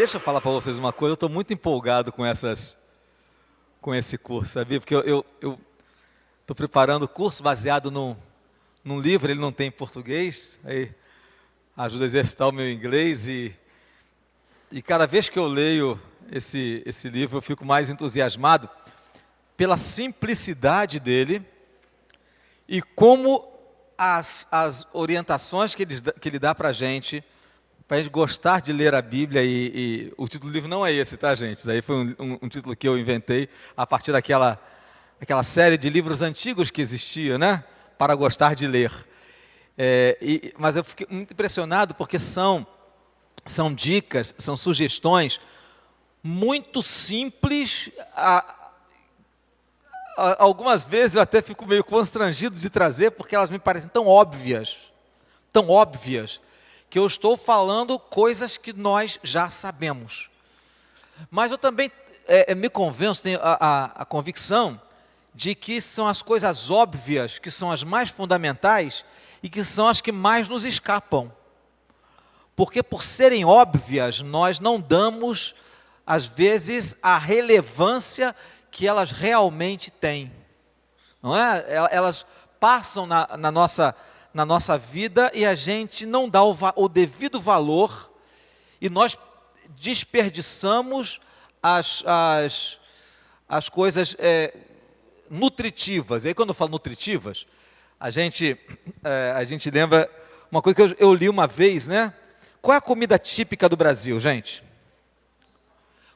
deixa eu falar para vocês uma coisa, eu estou muito empolgado com esse curso, sabia? Porque eu estou preparando o curso baseado num livro, ele não tem em português, aí ajuda a exercitar o meu inglês e cada vez que eu leio esse livro eu fico mais entusiasmado pela simplicidade dele e como as orientações que ele dá para a gente gostar de ler a Bíblia, e o título do livro não é esse, tá, gente? Isso aí foi um título que eu inventei a partir daquela série de livros antigos que existia, né? Para gostar de ler. Mas eu fiquei muito impressionado porque são dicas, são sugestões muito simples. Algumas vezes eu até fico meio constrangido de trazer, porque elas me parecem tão óbvias, que eu estou falando coisas que nós já sabemos. Mas eu também me convenço, tenho a convicção de que são as coisas óbvias, que são as mais fundamentais e que são as que mais nos escapam. Porque por serem óbvias, nós não damos, às vezes, a relevância que elas realmente têm. Não é? Elas passam na nossa vida e a gente não dá o devido valor e nós desperdiçamos as coisas nutritivas. E aí quando eu falo nutritivas, a gente lembra uma coisa que eu li uma vez, né? Qual é a comida típica do Brasil, gente?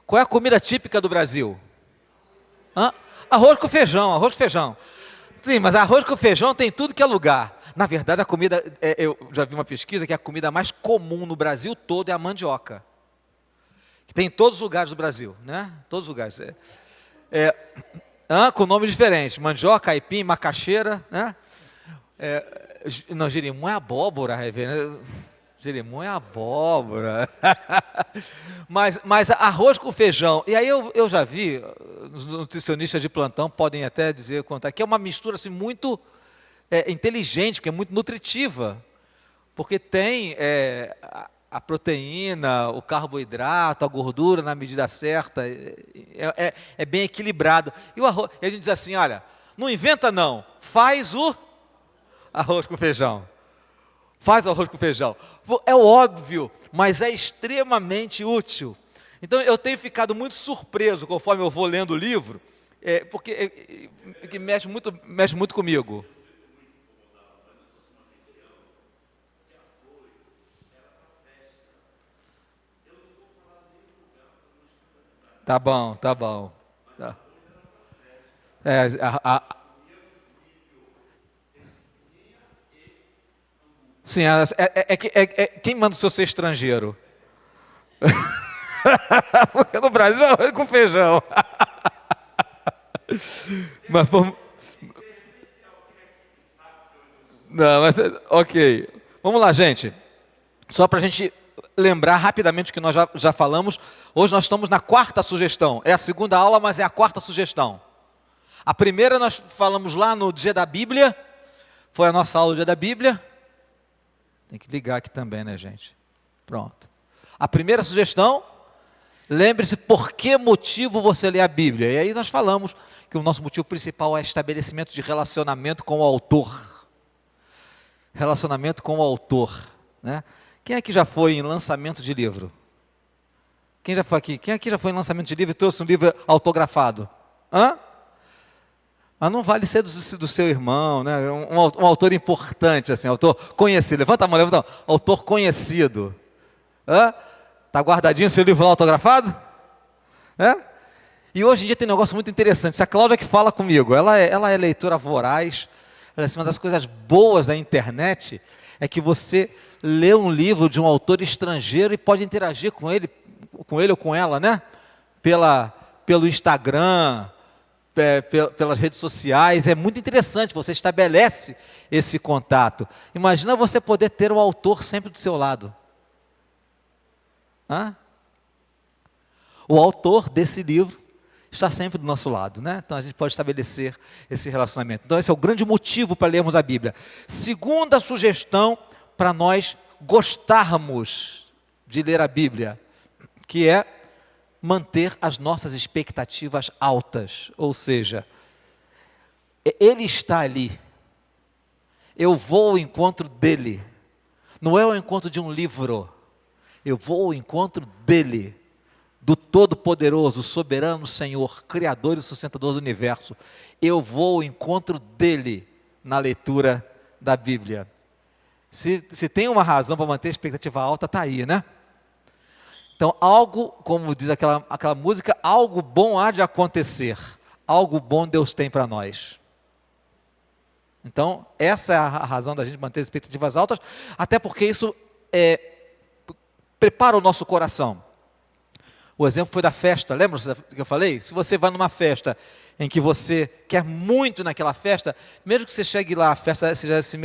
Qual é a comida típica do Brasil? Arroz com feijão. Sim, mas arroz com feijão tem tudo que é lugar. Na verdade, a comida, eu já vi uma pesquisa que a comida mais comum no Brasil todo é a mandioca. Que tem em todos os lugares do Brasil, né? Todos os lugares. Com nomes diferentes. Mandioca, aipim, macaxeira, né? Não, jerimum é abóbora, jerimum é abóbora. mas arroz com feijão. E aí eu já vi, os nutricionistas de plantão podem até dizer, contar, que é uma mistura assim, muito inteligente, porque é muito nutritiva. Porque tem a proteína, o carboidrato, a gordura na medida certa. É bem equilibrado. E o arroz, e a gente diz assim, olha, não inventa não, faz o arroz com feijão. Faz arroz com feijão. É óbvio, mas é extremamente útil. Então eu tenho ficado muito surpreso conforme eu vou lendo o livro, porque mexe muito comigo. Tá bom. Tá. Sim, quem manda o seu ser estrangeiro? Porque no Brasil é arroz com feijão. Ok. Vamos lá, gente. Só para a gente lembrar rapidamente o que nós já falamos. Hoje nós estamos na quarta sugestão. É a segunda aula, mas é a quarta sugestão. A primeira nós falamos lá no Dia da Bíblia. Foi a nossa aula do Dia da Bíblia. Tem que ligar aqui também, né, gente? Pronto. A primeira sugestão, lembre-se por que motivo você lê a Bíblia. E aí nós falamos que o nosso motivo principal é estabelecimento de relacionamento com o autor. Relacionamento com o autor, né? Quem aqui já foi em lançamento de livro? Quem já foi aqui? Quem aqui já foi em lançamento de livro e trouxe um livro autografado? Mas não vale ser do seu irmão, né? Um autor importante, assim, autor conhecido. Levanta a mão, levanta a mão. Autor conhecido. Está guardadinho seu livro lá autografado? E hoje em dia tem um negócio muito interessante. Se a Cláudia que fala comigo, ela é leitora voraz. Ela é uma das coisas boas da internet é que você lê um livro de um autor estrangeiro e pode interagir com ele ou com ela, né? Pelo Instagram, pelas redes sociais. É muito interessante, você estabelece esse contato. Imagina você poder ter o autor sempre do seu lado. O autor desse livro está sempre do nosso lado, né? Então a gente pode estabelecer esse relacionamento. Então esse é o grande motivo para lermos a Bíblia. Segunda sugestão para nós gostarmos de ler a Bíblia. que é manter as nossas expectativas altas, ou seja, Ele está ali, eu vou ao encontro dEle, não é o encontro de um livro, eu vou ao encontro dEle, do Todo-Poderoso, Soberano Senhor, Criador e Sustentador do Universo. Eu vou ao encontro dEle na leitura da Bíblia. Se tem uma razão para manter a expectativa alta, está aí, né? Então, algo, como diz aquela música, algo bom há de acontecer, algo bom Deus tem para nós. Então, essa é a razão da gente manter as expectativas altas, até porque isso prepara o nosso coração. O exemplo foi da festa, lembra que eu falei? Se você vai numa festa em que você quer muito naquela festa, mesmo que você chegue lá, a festa seja assim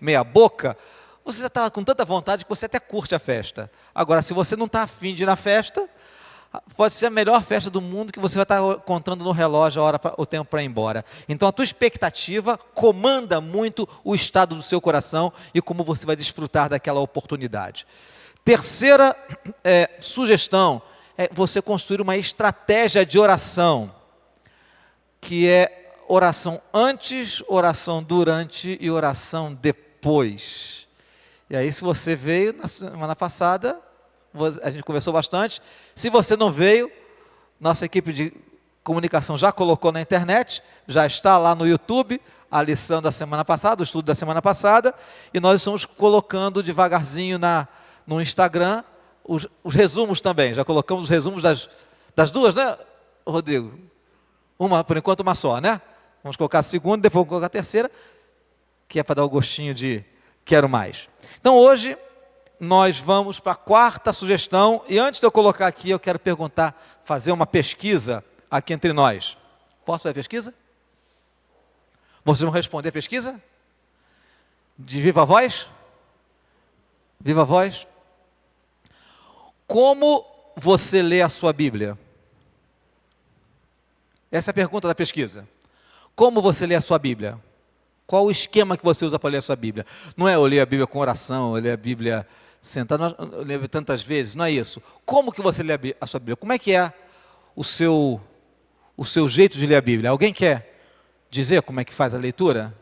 meia boca, você já está com tanta vontade que você até curte a festa. Agora, se você não está afim de ir na festa, pode ser a melhor festa do mundo que você vai estar contando no relógio o tempo para ir embora. Então, a tua expectativa comanda muito o estado do seu coração e como você vai desfrutar daquela oportunidade. Terceira sugestão é você construir uma estratégia de oração, que é oração antes, oração durante e oração depois. E aí, se você veio na semana passada, a gente conversou bastante. Se você não veio, nossa equipe de comunicação já colocou na internet, já está lá no YouTube, a lição da semana passada, o estudo da semana passada, e nós estamos colocando devagarzinho no Instagram, os resumos também, já colocamos os resumos das duas, né, Rodrigo? Por enquanto uma só, né? Vamos colocar a segunda, depois vamos colocar a terceira, que é para dar o gostinho de quero mais. Então hoje, nós vamos para a quarta sugestão, e antes de eu colocar aqui, eu quero fazer uma pesquisa aqui entre nós. Posso fazer a pesquisa? Vocês vão responder a pesquisa? De viva voz? Viva voz? Como você lê a sua Bíblia? Essa é a pergunta da pesquisa. Como você lê a sua Bíblia? Qual o esquema que você usa para ler a sua Bíblia? Não é eu ler a Bíblia com oração, eu ler a Bíblia sentado, eu leio tantas vezes, não é isso. Como que você lê a sua Bíblia? Como é que é o seu jeito de ler a Bíblia? Alguém quer dizer como é que faz a leitura?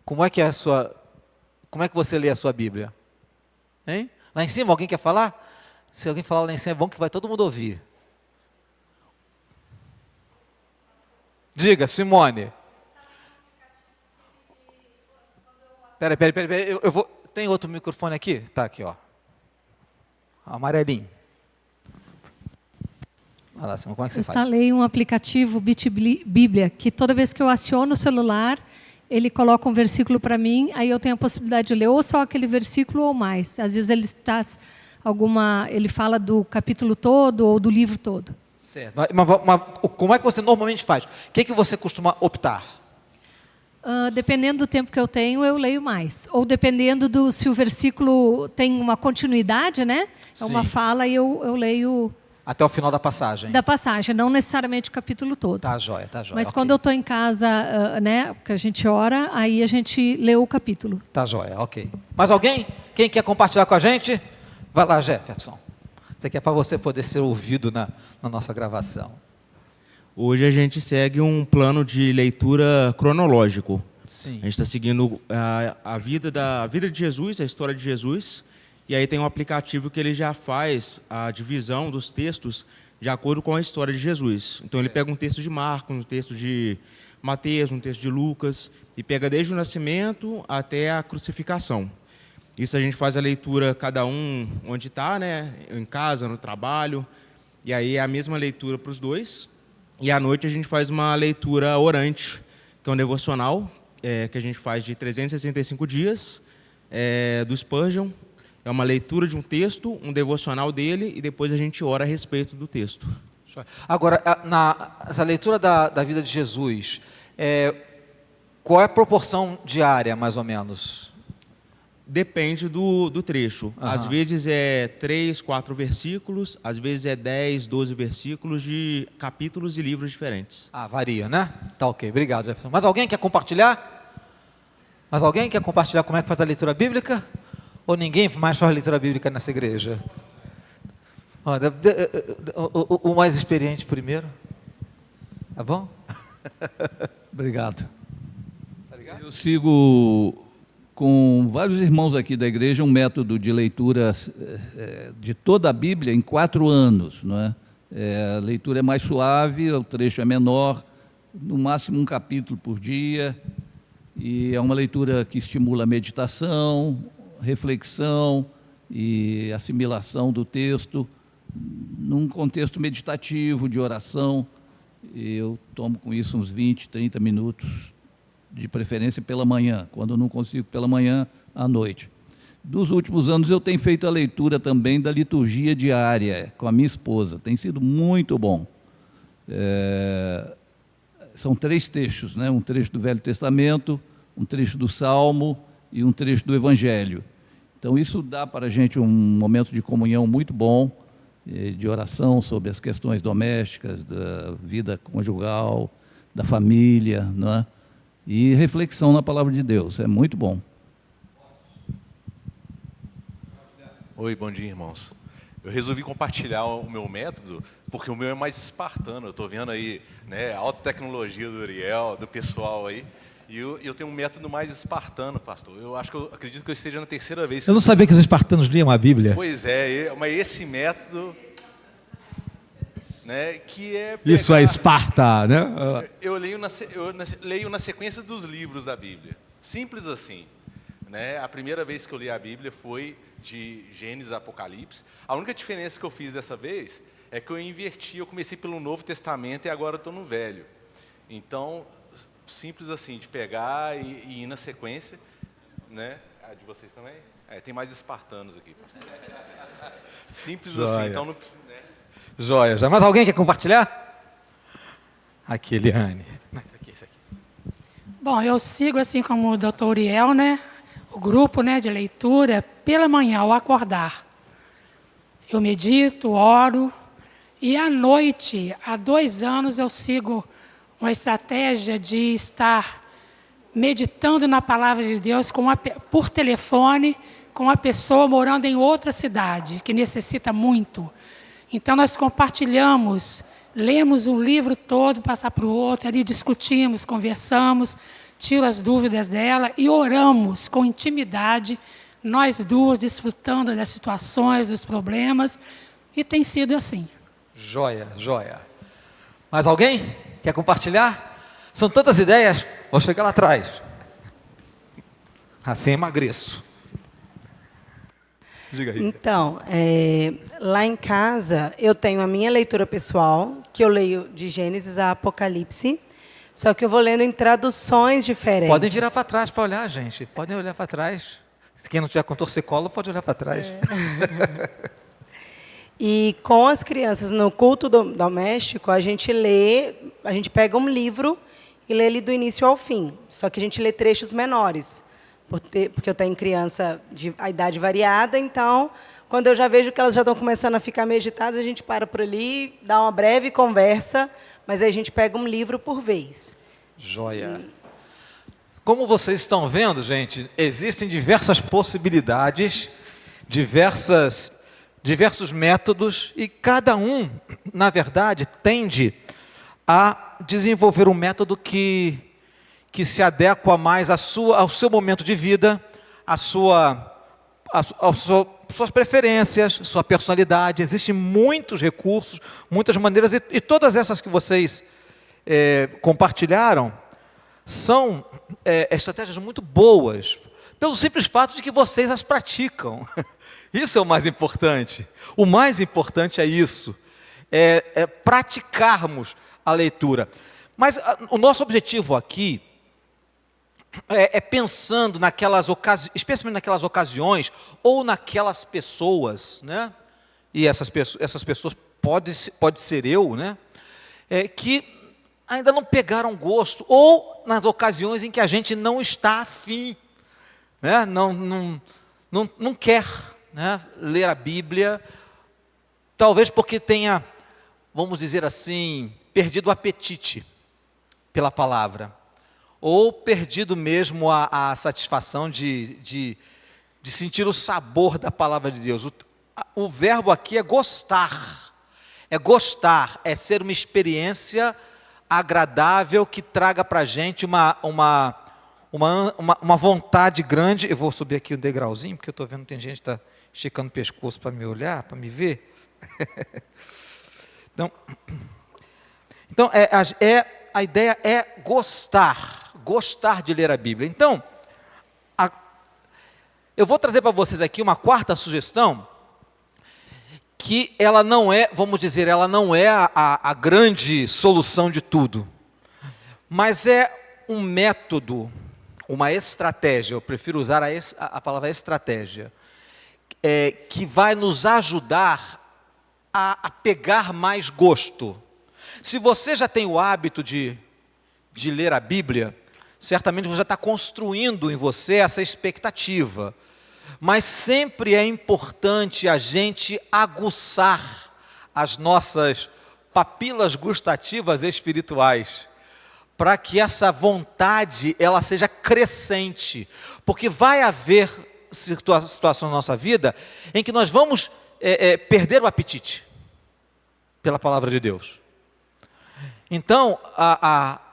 Como é que você lê a sua Bíblia? Hein? Lá em cima, alguém quer falar? Se alguém falar lá em cima, é bom que vai todo mundo ouvir. Diga, Simone. Peraí, tem outro microfone aqui? Está aqui, ó. Amarelinho. Olha lá, Simone, como é que você faz? Eu instalei um aplicativo Bíblia, que toda vez que eu aciono o celular, ele coloca um versículo para mim, aí eu tenho a possibilidade de ler ou só aquele versículo ou mais. Às vezes ele fala do capítulo todo ou do livro todo. Certo. Mas como é que você normalmente faz? O que você costuma optar? Dependendo do tempo que eu tenho, eu leio mais. Ou dependendo se o versículo tem uma continuidade, né? É uma fala e eu leio... Até o final da passagem. Da passagem, não necessariamente o capítulo todo. Tá jóia. Mas okay. Quando eu estou em casa, né, porque a gente ora, aí a gente lê o capítulo. Tá jóia, ok. Mais alguém? Quem quer compartilhar com a gente? Vai lá, Jefferson. Isso aqui é para você poder ser ouvido na nossa gravação. Hoje a gente segue um plano de leitura cronológico. Sim. A gente está seguindo a vida de Jesus, a história de Jesus. E aí tem um aplicativo que ele já faz a divisão dos textos de acordo com a história de Jesus. Então ele pega um texto de Marcos, um texto de Mateus, um texto de Lucas, e pega desde o nascimento até a crucificação. Isso a gente faz a leitura cada um onde está, né? Em casa, no trabalho, e aí é a mesma leitura para os dois. E à noite a gente faz uma leitura orante, que é um devocional, que a gente faz de 365 dias, do Spurgeon. É uma leitura de um texto, um devocional dele, e depois a gente ora a respeito do texto. Agora, essa leitura da vida de Jesus, qual é a proporção diária, mais ou menos? Depende do trecho. Às vezes é 3, 4 versículos, às vezes é 10, 12 versículos de capítulos e livros diferentes. Varia, né? Tá ok, obrigado, Jefferson. Mais alguém quer compartilhar? Mais alguém quer compartilhar como é que faz a leitura bíblica? Ou ninguém mais faz leitura bíblica nessa igreja? Ó, o mais experiente primeiro. Tá bom? Obrigado. Eu sigo com vários irmãos aqui da igreja um método de leitura de toda a Bíblia em 4 anos, não é? A leitura é mais suave, o trecho é menor, no máximo um capítulo por dia, e é uma leitura que estimula a meditação, reflexão e assimilação do texto, num contexto meditativo, de oração. Eu tomo com isso uns 20, 30 minutos, de preferência pela manhã, quando eu não consigo pela manhã, à noite. Dos últimos anos eu tenho feito a leitura também da liturgia diária com a minha esposa, tem sido muito bom. São 3 trechos, né? Um trecho do Velho Testamento, um trecho do Salmo e um trecho do Evangelho. Então isso dá para a gente um momento de comunhão muito bom, de oração sobre as questões domésticas, da vida conjugal, da família, não é? E reflexão na palavra de Deus, é muito bom. Oi, bom dia, irmãos. Eu resolvi compartilhar o meu método, porque o meu é mais espartano. Eu estou vendo aí, né, a alta tecnologia do Uriel, do pessoal aí, e eu tenho um método mais espartano, pastor. Acredito que eu esteja na 3ª vez. Eu não sabia que os espartanos liam a Bíblia. Pois é, mas esse método, né, que é pegar, Isso é Esparta, né? eu leio na sequência dos livros da Bíblia. Simples assim. Né? A primeira vez que eu li a Bíblia foi de Gênesis a Apocalipse. A única diferença que eu fiz dessa vez é que eu inverti, eu comecei pelo Novo Testamento e agora estou no Velho. Então, simples assim, de pegar e ir na sequência, né? A de vocês também? Tem mais espartanos aqui, pastor. Simples assim, então... Né? Joia. Já mais alguém quer compartilhar? Aqui, Eliane. Esse aqui. Bom, eu sigo assim como o Dr. Uriel, né? O grupo, né, de leitura, pela manhã, ao acordar. Eu medito, oro, e à noite, há 2 anos, eu sigo uma estratégia de estar meditando na palavra de Deus por telefone, com uma pessoa morando em outra cidade, que necessita muito. Então, nós compartilhamos, lemos o livro todo, passar para o outro, ali discutimos, conversamos, tiro as dúvidas dela e oramos com intimidade, nós duas desfrutando das situações, dos problemas, e tem sido assim. Joia, joia. Mais alguém quer compartilhar? São tantas ideias, vou chegar lá atrás. Assim emagreço. Diga aí. Então, lá em casa, eu tenho a minha leitura pessoal, que eu leio de Gênesis a Apocalipse, só que eu vou lendo em traduções diferentes. Podem virar para trás para olhar, gente. Podem olhar para trás. Quem não tiver com torcicolo, pode olhar para trás. E com as crianças no culto doméstico, a gente pega um livro e lê ele do início ao fim. Só que a gente lê trechos menores, porque eu tenho criança de a idade variada, então, quando eu já vejo que elas já estão começando a ficar meio agitadas, a gente para por ali, dá uma breve conversa, mas aí a gente pega um livro por vez. Joia. Como vocês estão vendo, gente, existem diversas possibilidades, diversos métodos, e cada um, na verdade, tende a desenvolver um método que se adequa mais ao seu momento de vida, suas preferências, sua personalidade. Existem muitos recursos, muitas maneiras, e todas essas que vocês compartilharam são estratégias muito boas, pelo simples fato de que vocês as praticam. Isso é o mais importante. O mais importante é isso, é praticarmos a leitura. Mas o nosso objetivo aqui pensando especialmente naquelas ocasiões ou naquelas pessoas, né? E essas pessoas pode ser eu, né? Que ainda não pegaram gosto, ou nas ocasiões em que a gente não está afim, né? Não quer, né, ler a Bíblia, talvez porque tenha, vamos dizer assim, perdido o apetite pela palavra, ou perdido mesmo a satisfação de sentir o sabor da palavra de Deus. o verbo aqui é gostar. É gostar, é ser uma experiência agradável que traga para a gente uma vontade grande. Eu vou subir aqui o degrauzinho, porque eu estou vendo que tem gente que está esticando o pescoço para me olhar, para me ver. Então a ideia é gostar de ler a Bíblia. Então, eu vou trazer para vocês aqui uma quarta sugestão, que ela não é, vamos dizer, ela não é a grande solução de tudo, mas é um método, uma estratégia, eu prefiro usar a palavra estratégia, que vai nos ajudar a pegar mais gosto. Se você já tem o hábito de ler a Bíblia, certamente você já está construindo em você essa expectativa. Mas sempre é importante a gente aguçar as nossas papilas gustativas espirituais, para que essa vontade ela seja crescente, porque vai haver situações na nossa vida em que nós vamos perder o apetite pela palavra de Deus. Então,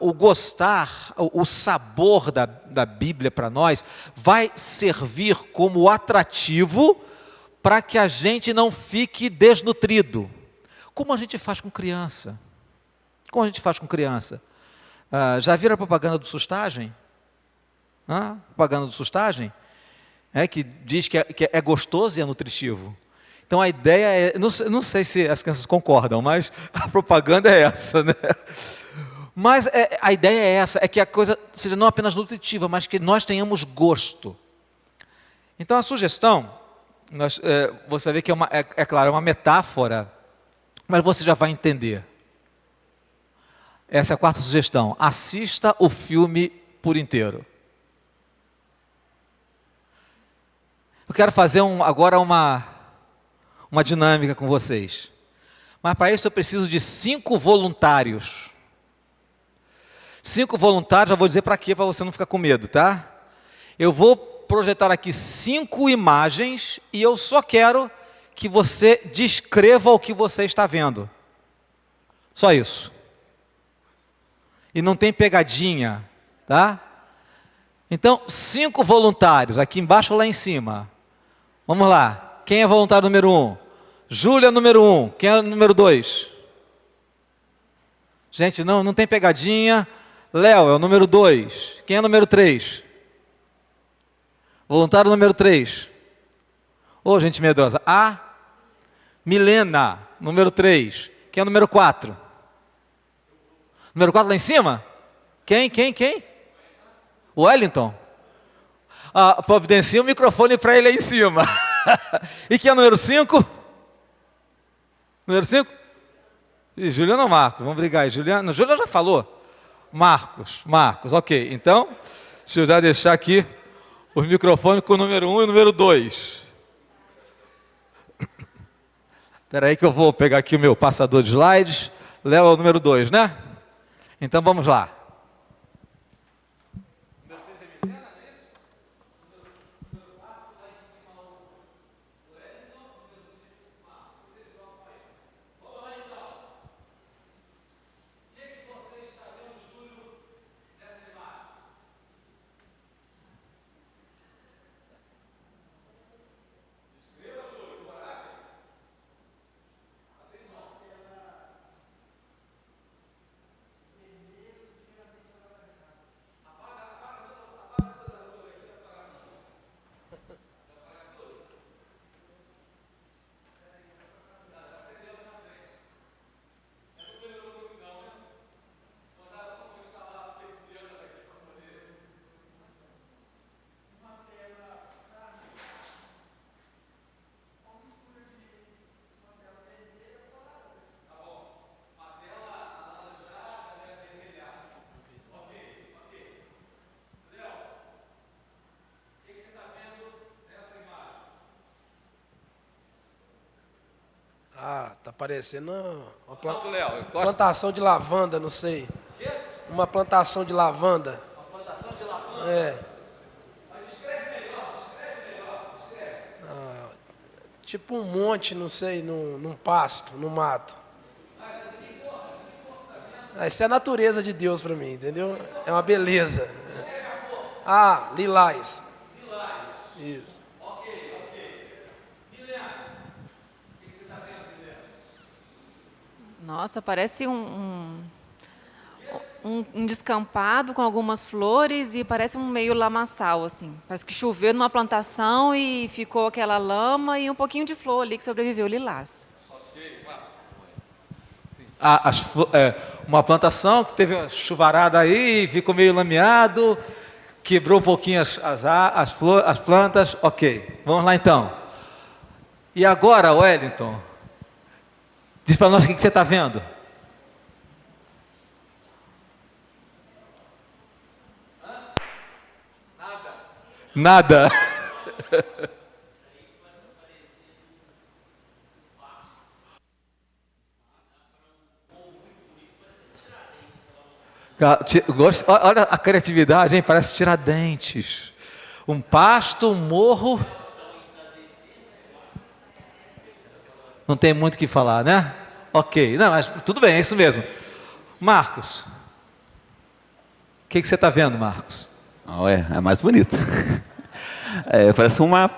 o gostar, o sabor da Bíblia para nós vai servir como atrativo para que a gente não fique desnutrido. Como a gente faz com criança? Como a gente faz com criança? Já viram a propaganda do Sustagem? Propaganda do Sustagem? Que diz que é gostoso e é nutritivo. Então a ideia é, não sei se as crianças concordam, mas a propaganda é essa, né? Mas a ideia é essa, é que a coisa seja não apenas nutritiva, mas que nós tenhamos gosto. Então a sugestão, você vê que é claro, é uma metáfora, mas você já vai entender. Essa é a quarta sugestão, assista o filme por inteiro. Eu quero fazer agora uma dinâmica com vocês. Mas para isso eu preciso de 5 voluntários. 5 voluntários, já vou dizer para quê, para você não ficar com medo, tá? Eu vou projetar aqui 5 imagens e eu só quero que você descreva o que você está vendo. Só isso. E não tem pegadinha, tá? Então, 5 voluntários, aqui embaixo ou lá em cima. Vamos lá. Quem é voluntário número 1? Júlia, número 1. Quem é o número 2? Gente, não tem pegadinha. Léo é o número 2. Quem é o número 3? Voluntário número 3. Gente medrosa. Milena, número 3. Quem é o número 4? Número 4 lá em cima? Quem? Wellington. Providencia o microfone para ele aí em cima. E quem é o número 5? Número 5? Juliana ou Marcos? Vamos brigar aí. Juliana já falou. Marcos, ok. Então, deixa eu já deixar aqui os microfones com o número 1 e o número 2. Espera aí que eu vou pegar aqui o meu passador de slides. Léo é o número 2, né? Então vamos lá. Tá parecendo uma plantação de lavanda, não sei. Uma plantação de lavanda. Uma plantação de lavanda? É. Mas descreve melhor. Tipo um monte, não sei, num pasto, no mato. Essa é a natureza de Deus para mim, entendeu? É uma beleza. Ah, lilás. Isso. Nossa, parece um descampado com algumas flores e parece um meio lamaçal, assim. Parece que choveu numa plantação e ficou aquela lama e um pouquinho de flor ali que sobreviveu, lilás. Uma plantação que teve uma chuvarada aí, ficou meio lameado, quebrou um pouquinho as plantas. Ok, vamos lá então. E agora, Wellington, diz para nós o que você está vendo. Nada. Olha a criatividade, hein? Parece Tiradentes. Um pasto, um morro. Não tem muito o que falar, né? Ok, não, mas tudo bem, é isso mesmo. Marcos, o que você está vendo, Marcos? É mais bonito. Parece uma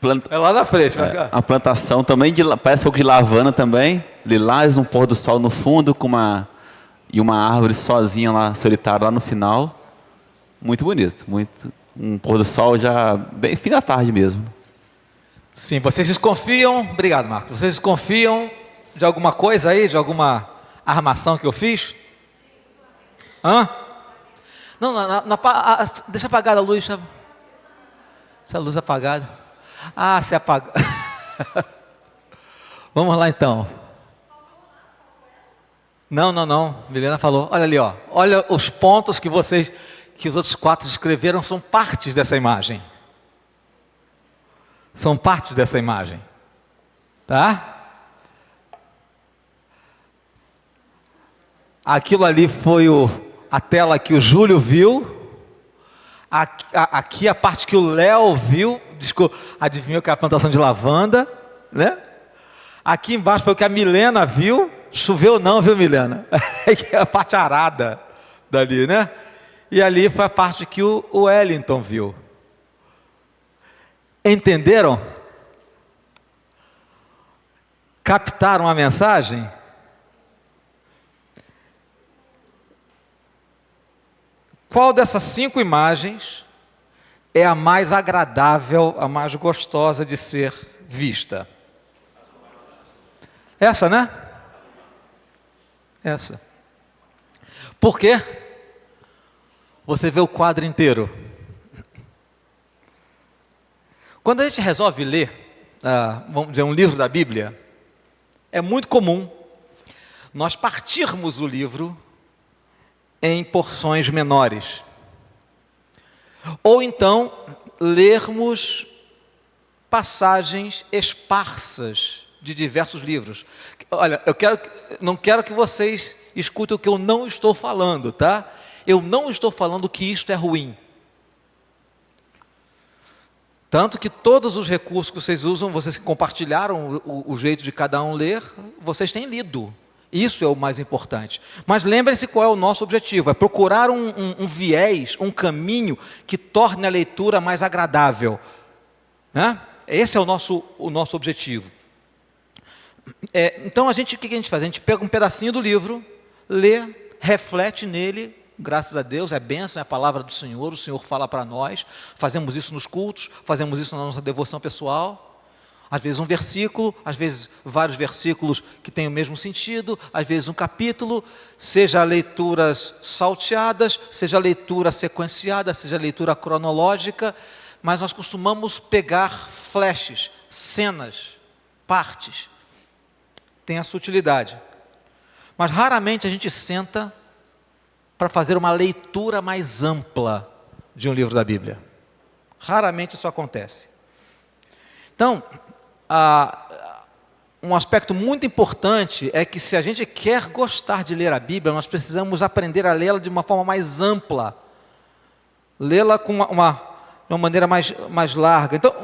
planta. É lá na frente, uma plantação também, parece um pouco de lavanda também. Lilás, um pôr do sol no fundo, e uma árvore sozinha lá, solitária lá no final. Muito bonito, um pôr do sol já bem fim da tarde mesmo. Sim, vocês desconfiam, obrigado Marcos, vocês desconfiam de alguma coisa aí, de alguma armação que eu fiz? Hã? Não, deixa apagada a luz, essa luz apagada. Ah, se apaga. Vamos lá então. Não, Milena falou, olha ali, ó. Olha os pontos que os outros 4 escreveram, são partes dessa imagem. São partes dessa imagem. Tá? Aquilo ali foi a tela que o Júlio viu. Aqui a parte que o Léo viu. Adivinhou que é a plantação de lavanda, né? Aqui embaixo foi o que a Milena viu. Choveu não, viu, Milena? É a parte arada dali, né? E ali foi a parte que o Wellington viu. Entenderam? Captaram a mensagem? Qual dessas 5 imagens é a mais agradável, a mais gostosa de ser vista? Essa, né? Essa. Por quê? Você vê o quadro inteiro. Quando a gente resolve ler, vamos dizer, um livro da Bíblia, é muito comum nós partirmos o livro em porções menores. Ou então, lermos passagens esparsas de diversos livros. Olha, não quero que vocês escutem o que eu não estou falando, tá? Eu não estou falando que isto é ruim. Tanto que todos os recursos que vocês usam, vocês compartilharam o jeito de cada um ler, vocês têm lido. Isso é o mais importante. Mas lembrem-se qual é o nosso objetivo, é procurar um viés, um caminho que torne a leitura mais agradável. Né? Esse é o nosso objetivo. Então, o que a gente faz? A gente pega um pedacinho do livro, lê, reflete nele. Graças a Deus, é bênção, é a palavra do Senhor, o Senhor fala para nós, fazemos isso nos cultos, fazemos isso na nossa devoção pessoal, às vezes um versículo, às vezes vários versículos que têm o mesmo sentido, às vezes um capítulo, seja leituras salteadas, seja leitura sequenciada, seja leitura cronológica, mas nós costumamos pegar flashes, cenas, partes, tem a sutilidade, mas raramente a gente senta para fazer uma leitura mais ampla de um livro da Bíblia. Raramente isso acontece. Então, um aspecto muito importante é que se a gente quer gostar de ler a Bíblia, nós precisamos aprender a lê-la de uma forma mais ampla. Lê-la com de uma maneira mais larga. Então,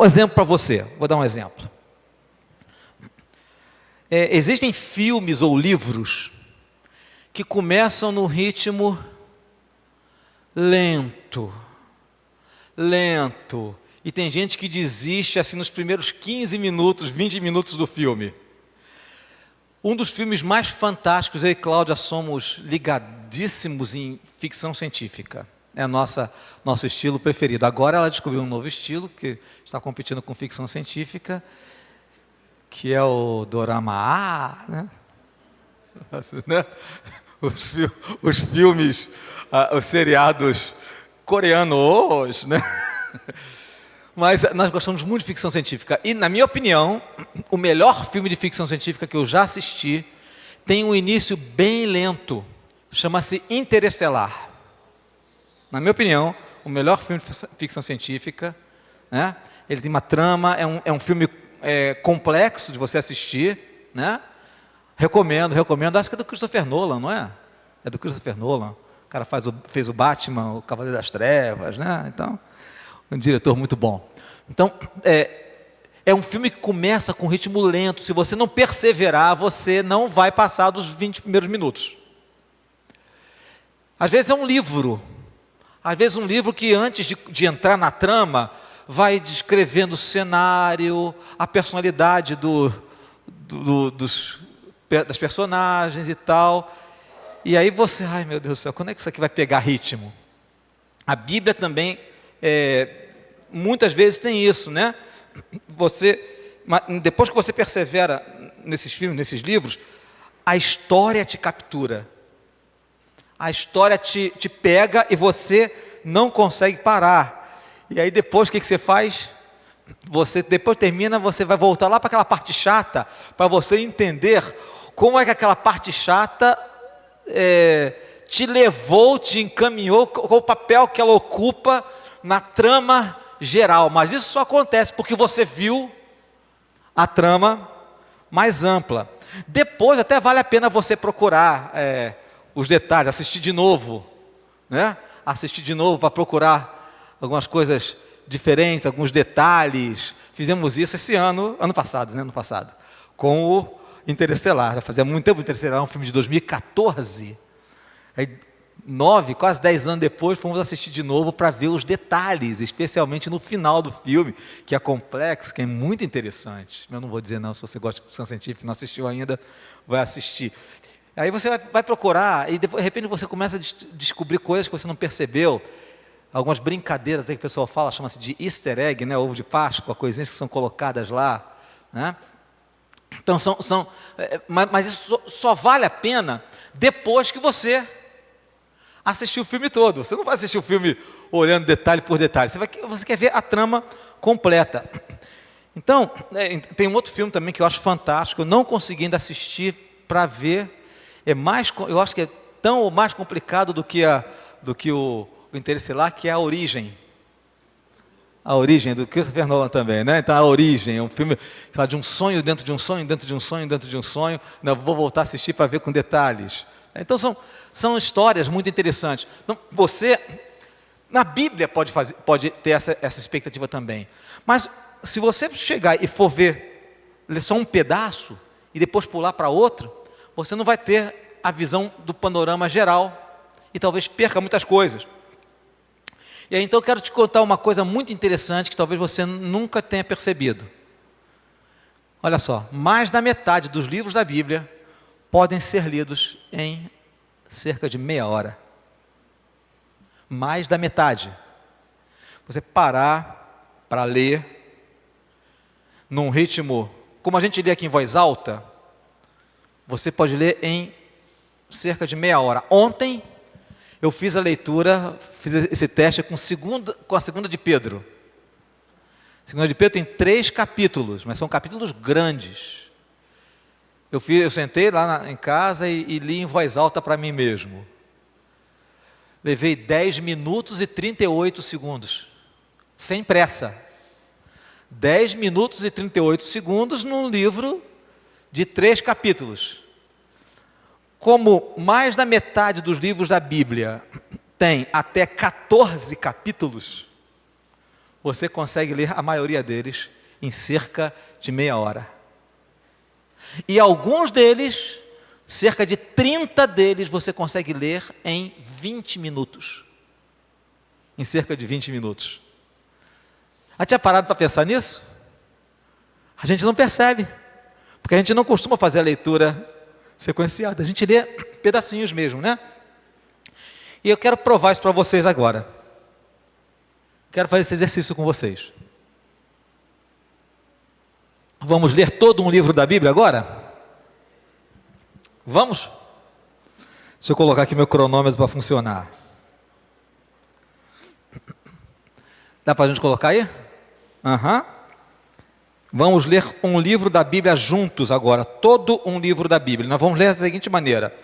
um exemplo para você, vou dar um exemplo. Existem filmes ou livros que começam no ritmo lento, e tem gente que desiste assim nos primeiros 15 minutos, 20 minutos do filme. Um dos filmes mais fantásticos, eu e Cláudia somos ligadíssimos em ficção científica. É nosso estilo preferido. Agora ela descobriu um novo estilo, que está competindo com ficção científica, que é o Dorama, né? Os filmes, os seriados coreanos, né? Mas nós gostamos muito de ficção científica. E, na minha opinião, o melhor filme de ficção científica que eu já assisti tem um início bem lento. Chama-se Interestelar. Na minha opinião, o melhor filme de ficção científica, né? Ele tem uma trama, é um filme complexo de você assistir, né? Recomendo. Acho que é do Christopher Nolan, não é? É do Christopher Nolan. O cara fez o Batman, o Cavaleiro das Trevas, né? Então, um diretor muito bom. Então, é um filme que começa com ritmo lento. Se você não perseverar, você não vai passar dos 20 primeiros minutos. Às vezes é um livro. Às vezes um livro que antes de entrar na trama, vai descrevendo o cenário, a personalidade das personagens e tal. E aí você, ai meu Deus do céu, quando é que isso aqui vai pegar ritmo? A Bíblia também, muitas vezes tem isso, né? Depois que você persevera nesses filmes, nesses livros, a história te captura. A história te pega e você não consegue parar. E aí depois o que você faz? Você depois termina, você vai voltar lá para aquela parte chata, para você entender como é que aquela parte chata te levou, te encaminhou, qual o papel que ela ocupa na trama geral. Mas isso só acontece porque você viu a trama mais ampla. Depois até vale a pena você procurar os detalhes, assistir de novo, né? Assistir de novo para procurar algumas coisas diferentes, alguns detalhes. Fizemos isso esse ano passado, né? Ano passado, com o Interestelar. Já fazia muito tempo. Interestelar é um filme de 2014. Aí, 9, quase 10 anos depois, fomos assistir de novo para ver os detalhes, especialmente no final do filme, que é complexo, que é muito interessante. Eu não vou dizer não, se você gosta de ficção científica e não assistiu ainda, vai assistir. Aí você vai procurar e de repente você começa a descobrir coisas que você não percebeu. Algumas brincadeiras aí que o pessoal fala, chama-se de easter egg, né? Ovo de Páscoa, coisinhas que são colocadas lá, né? Então mas isso só vale a pena depois que você assistir o filme todo. Você não vai assistir o filme olhando detalhe por detalhe. Você quer ver a trama completa. Então, tem um outro filme também que eu acho fantástico. Eu não consegui ainda assistir para ver. Eu acho que é tão ou mais complicado do que o Interestelar, que é A Origem. A Origem, do Christopher Nolan também, né? Então, A Origem é um filme que fala de um sonho dentro de um sonho, dentro de um sonho, dentro de um sonho. Eu vou voltar a assistir para ver com detalhes. Então, são histórias muito interessantes. Então, você, na Bíblia, pode ter essa expectativa também. Mas, se você chegar e for ler só um pedaço, e depois pular para outro, você não vai ter a visão do panorama geral, e talvez perca muitas coisas. E aí, então, eu quero te contar uma coisa muito interessante, que talvez você nunca tenha percebido. Olha só, mais da metade dos livros da Bíblia podem ser lidos em cerca de meia hora. Mais da metade. Você parar para ler num ritmo, como a gente lê aqui em voz alta, você pode ler em cerca de meia hora. Ontem eu fiz a leitura, fiz esse teste com a segunda de Pedro. A segunda de Pedro tem 3 capítulos, mas são capítulos grandes. Eu sentei lá em casa e li em voz alta para mim mesmo. Levei 10 minutos e 38 segundos, sem pressa. 10 minutos e 38 segundos num livro de 3 capítulos. Como mais da metade dos livros da Bíblia tem até 14 capítulos, você consegue ler a maioria deles em cerca de meia hora. E alguns deles, cerca de 30 deles, você consegue ler em 20 minutos. Em cerca de 20 minutos. Já tinha parado para pensar nisso? A gente não percebe, porque a gente não costuma fazer a leitura sequenciada, a gente lê pedacinhos mesmo, né? E eu quero provar isso para vocês agora. Quero fazer esse exercício com vocês. Vamos ler todo um livro da Bíblia agora? Vamos? Deixa eu colocar aqui meu cronômetro para funcionar. Dá para a gente colocar aí? Aham. Vamos ler um livro da Bíblia juntos agora, todo um livro da Bíblia. Nós vamos ler da seguinte maneira: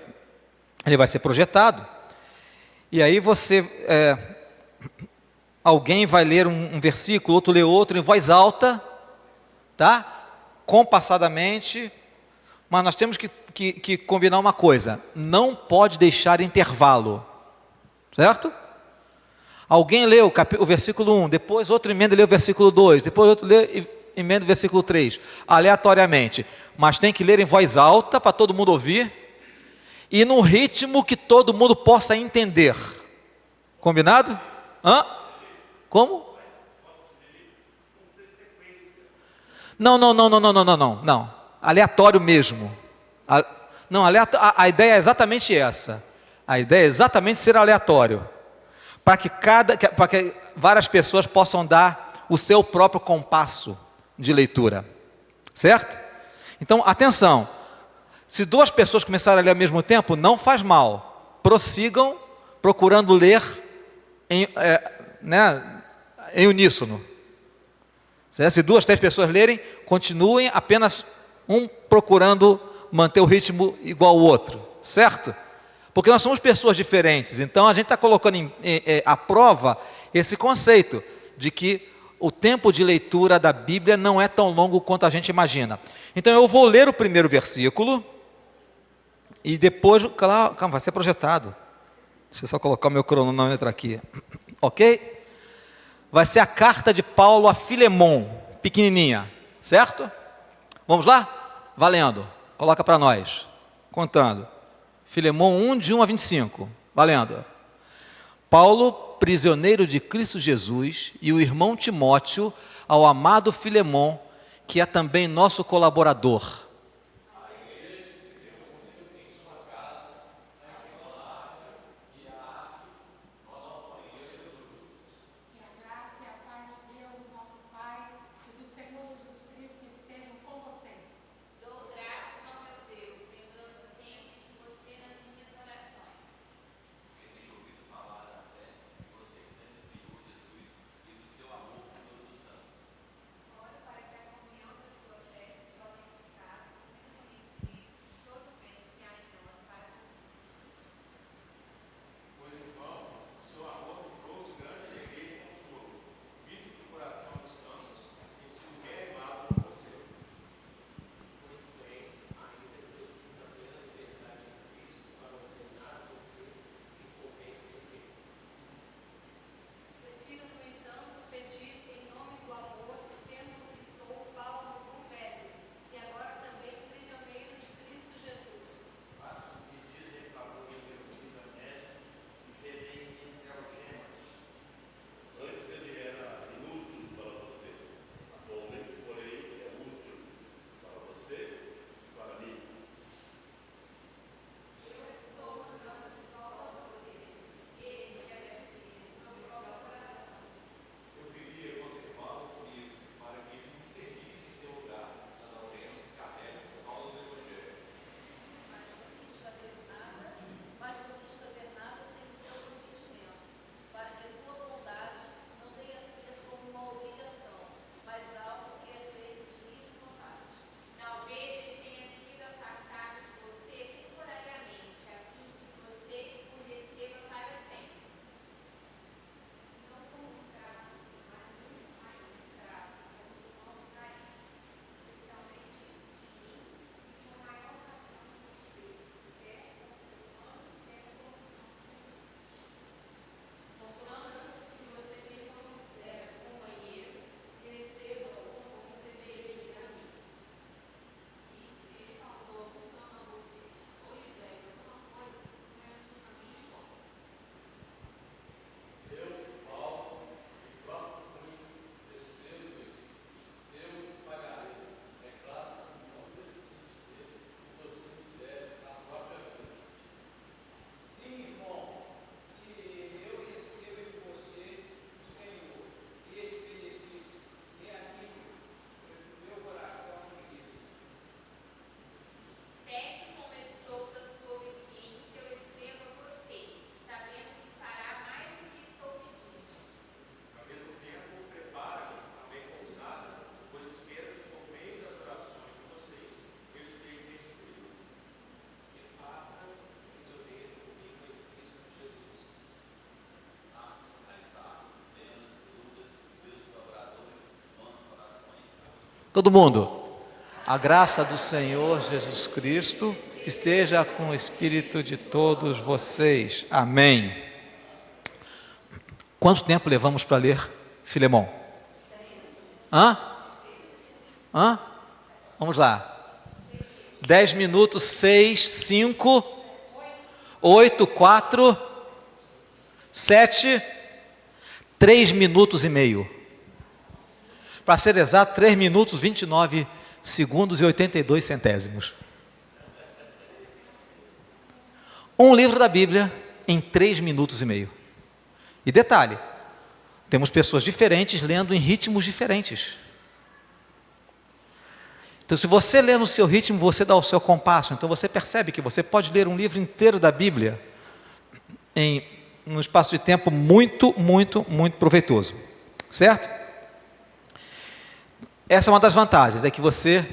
ele vai ser projetado, e aí alguém vai ler um versículo, outro lê outro em voz alta, tá? Compassadamente, mas nós temos que combinar uma coisa: não pode deixar intervalo, certo? Alguém lê o versículo 1, depois outro emenda e lê o versículo 2, depois outro lê e emenda o versículo 3, aleatoriamente, mas tem que ler em voz alta para todo mundo ouvir e num ritmo que todo mundo possa entender. Combinado? Hã? Como? Não. Aleatório mesmo. A ideia é exatamente essa. A ideia é exatamente ser aleatório. Para que várias pessoas possam dar o seu próprio compasso de leitura. Certo? Então, atenção. Se duas pessoas começarem a ler ao mesmo tempo, não faz mal. Prossigam procurando ler em uníssono. Se 2, 3 pessoas lerem, continuem apenas um procurando manter o ritmo igual ao outro. Certo? Porque nós somos pessoas diferentes, então a gente está colocando à prova esse conceito de que o tempo de leitura da Bíblia não é tão longo quanto a gente imagina. Então eu vou ler o primeiro versículo e depois, calma, vai ser projetado. Deixa eu só colocar o meu cronômetro aqui, ok? Vai ser a carta de Paulo a Filemon, pequenininha, certo? Vamos lá? Valendo, coloca para nós, contando. Filemon 1, de 1 a 25, valendo. Paulo, prisioneiro de Cristo Jesus, e o irmão Timóteo, ao amado Filemon, que é também nosso colaborador. Todo mundo. A graça do Senhor Jesus Cristo esteja com o espírito de todos vocês. Amém. Quanto tempo levamos para ler Filemão? Vamos lá. 10 minutos, 6, 5, 8, 4, 7, 3 minutos e meio. Para ser exato, 3 minutos, 29 segundos e 82 centésimos. Um livro da Bíblia em 3 minutos e meio. E detalhe, temos pessoas diferentes lendo em ritmos diferentes. Então, se você lê no seu ritmo, você dá o seu compasso. Então, você percebe que você pode ler um livro inteiro da Bíblia em um espaço de tempo muito, muito, muito proveitoso. Certo? Essa é uma das vantagens, é que você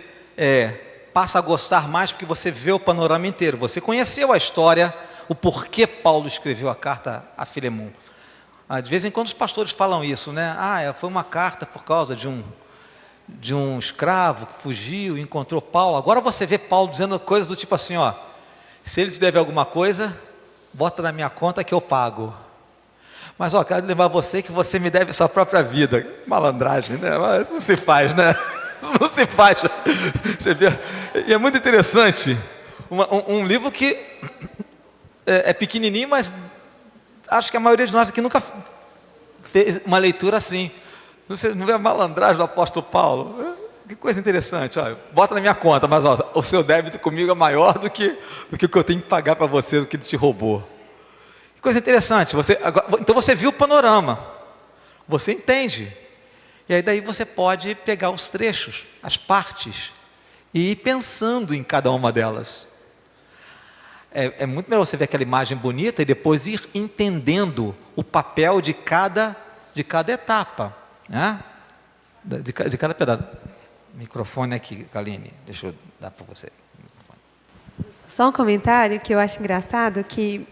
passa a gostar mais porque você vê o panorama inteiro. Você conheceu a história, o porquê Paulo escreveu a carta a Filemão. De vez em quando os pastores falam isso, né? Foi uma carta por causa de um escravo que fugiu e encontrou Paulo. Agora você vê Paulo dizendo coisas do tipo assim, se ele te deve alguma coisa, bota na minha conta que eu pago. Mas quero lembrar você que você me deve sua própria vida. Malandragem, né? Mas isso não se faz, né? Isso não se faz. Você vê? E é muito interessante. Um livro que é pequenininho, mas acho que a maioria de nós aqui nunca fez uma leitura assim. Você não vê a malandragem do apóstolo Paulo? Que coisa interessante. Bota na minha conta, mas o seu débito comigo é maior do que o que eu tenho que pagar para você, do que ele te roubou. Que coisa interessante. Então você viu o panorama, você entende. E aí daí você pode pegar os trechos, as partes, e ir pensando em cada uma delas. É muito melhor você ver aquela imagem bonita e depois ir entendendo o papel de cada etapa. De cada pedaço. Microfone aqui, Kaline, deixa eu dar para você. Só um comentário que eu acho engraçado, que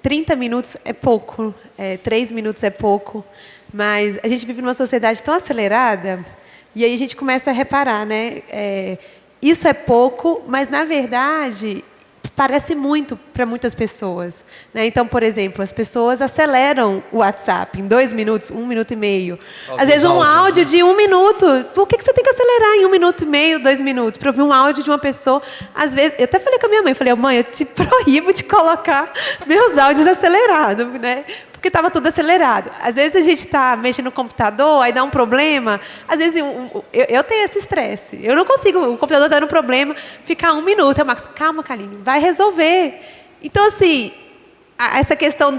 30 minutos é pouco, 3 minutos é pouco, mas a gente vive numa sociedade tão acelerada, e aí a gente começa a reparar, né? Isso é pouco, mas na verdade parece muito para muitas pessoas, né? Então, por exemplo, as pessoas aceleram o WhatsApp em 2 minutos, 1 minuto e meio. Às vezes um áudio de 1 minuto. Por que você tem que acelerar em 1 minuto e meio, 2 minutos? Para ouvir um áudio de uma pessoa. Às vezes, eu até falei com a minha mãe, falei, mãe, eu te proíbo de colocar meus áudios acelerados, né? Porque estava tudo acelerado. Às vezes a gente está mexendo no computador, aí dá um problema. Às vezes eu tenho esse estresse. Eu não consigo, o computador dando um problema, ficar 1 minuto. Eu, Marcos, calma, Kaline, vai resolver. Então, assim, essa questão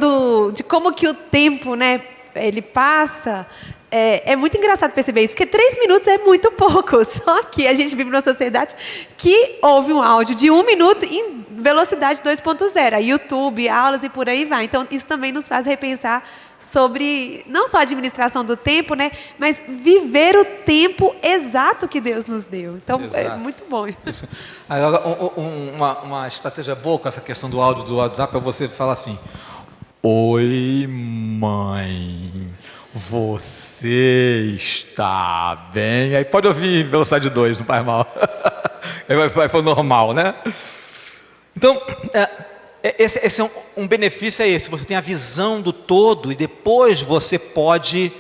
de como que o tempo, né, ele passa, é muito engraçado perceber isso, porque 3 minutos é muito pouco. Só que a gente vive numa sociedade que ouve um áudio de 1 minuto em velocidade 2.0, YouTube, aulas e por aí vai. Então, isso também nos faz repensar sobre, não só a administração do tempo, né, mas viver o tempo exato que Deus nos deu. Então, é muito bom. Isso. Agora, uma estratégia boa com essa questão do áudio do WhatsApp é você falar assim, oi, mãe, você está bem? Aí pode ouvir em velocidade 2, não faz mal. Aí vai para o normal, né? Então, esse é um benefício, é esse. Você tem a visão do todo e depois você pode,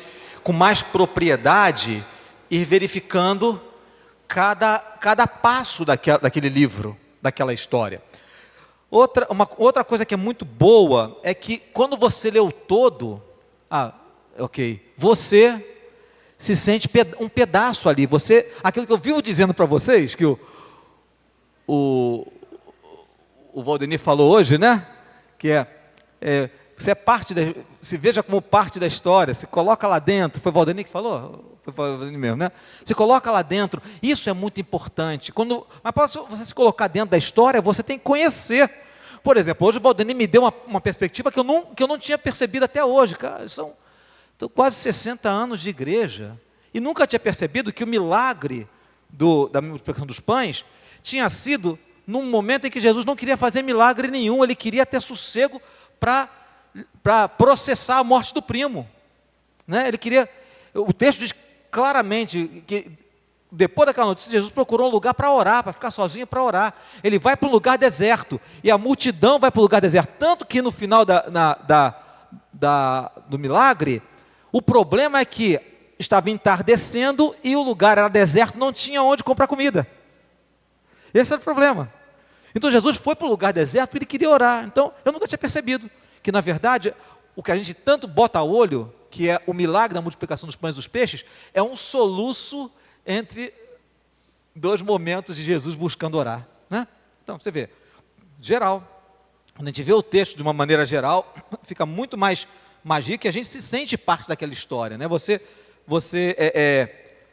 com mais propriedade, ir verificando cada passo daquele livro, daquela história. Outra coisa que é muito boa é que quando você lê o todo, você se sente um pedaço ali. Aquilo que eu vivo dizendo para vocês, que o Valdemir falou hoje, né? Que você é parte se veja como parte da história, se coloca lá dentro. Foi o Valdemir que falou? Foi o Valdemir mesmo, né? Se coloca lá dentro. Isso é muito importante. Mas para você se colocar dentro da história, você tem que conhecer. Por exemplo, hoje o Valdemir me deu uma perspectiva que eu não tinha percebido até hoje. Cara, são quase 60 anos de igreja e nunca tinha percebido que o milagre da multiplicação dos pães tinha sido num momento em que Jesus não queria fazer milagre nenhum, ele queria ter sossego para processar a morte do primo, né? Ele queria, o texto diz claramente que depois daquela notícia, Jesus procurou um lugar para orar, para ficar sozinho para orar. Ele vai para um lugar deserto, e a multidão vai para o lugar deserto. Tanto que no final do milagre, o problema é que estava entardecendo e o lugar era deserto, não tinha onde comprar comida. Esse era o problema. Então Jesus foi para o lugar deserto porque ele queria orar. Então eu nunca tinha percebido que, na verdade, o que a gente tanto bota a olho, que é o milagre da multiplicação dos pães e dos peixes, é um soluço entre dois momentos de Jesus buscando orar, né? Então, você vê, geral, quando a gente vê o texto de uma maneira geral, fica muito mais rico e a gente se sente parte daquela história, né? Você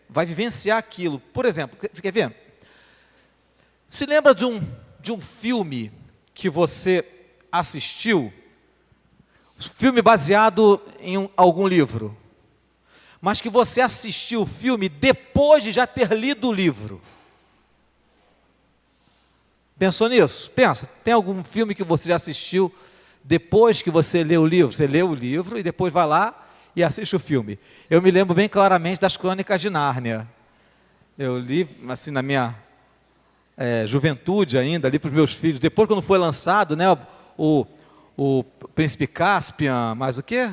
vai vivenciar aquilo. Por exemplo, você quer ver? Se lembra de um filme que você assistiu, filme baseado em algum livro, mas que você assistiu o filme depois de já ter lido o livro? Pensou nisso? Pensa, tem algum filme que você já assistiu depois que você leu o livro? Você leu o livro e depois vai lá e assiste o filme. Eu me lembro bem claramente das Crônicas de Nárnia. Eu li, assim, na minha juventude ainda, li para os meus filhos. Depois, quando foi lançado, né, o Príncipe Caspian, mais o quê?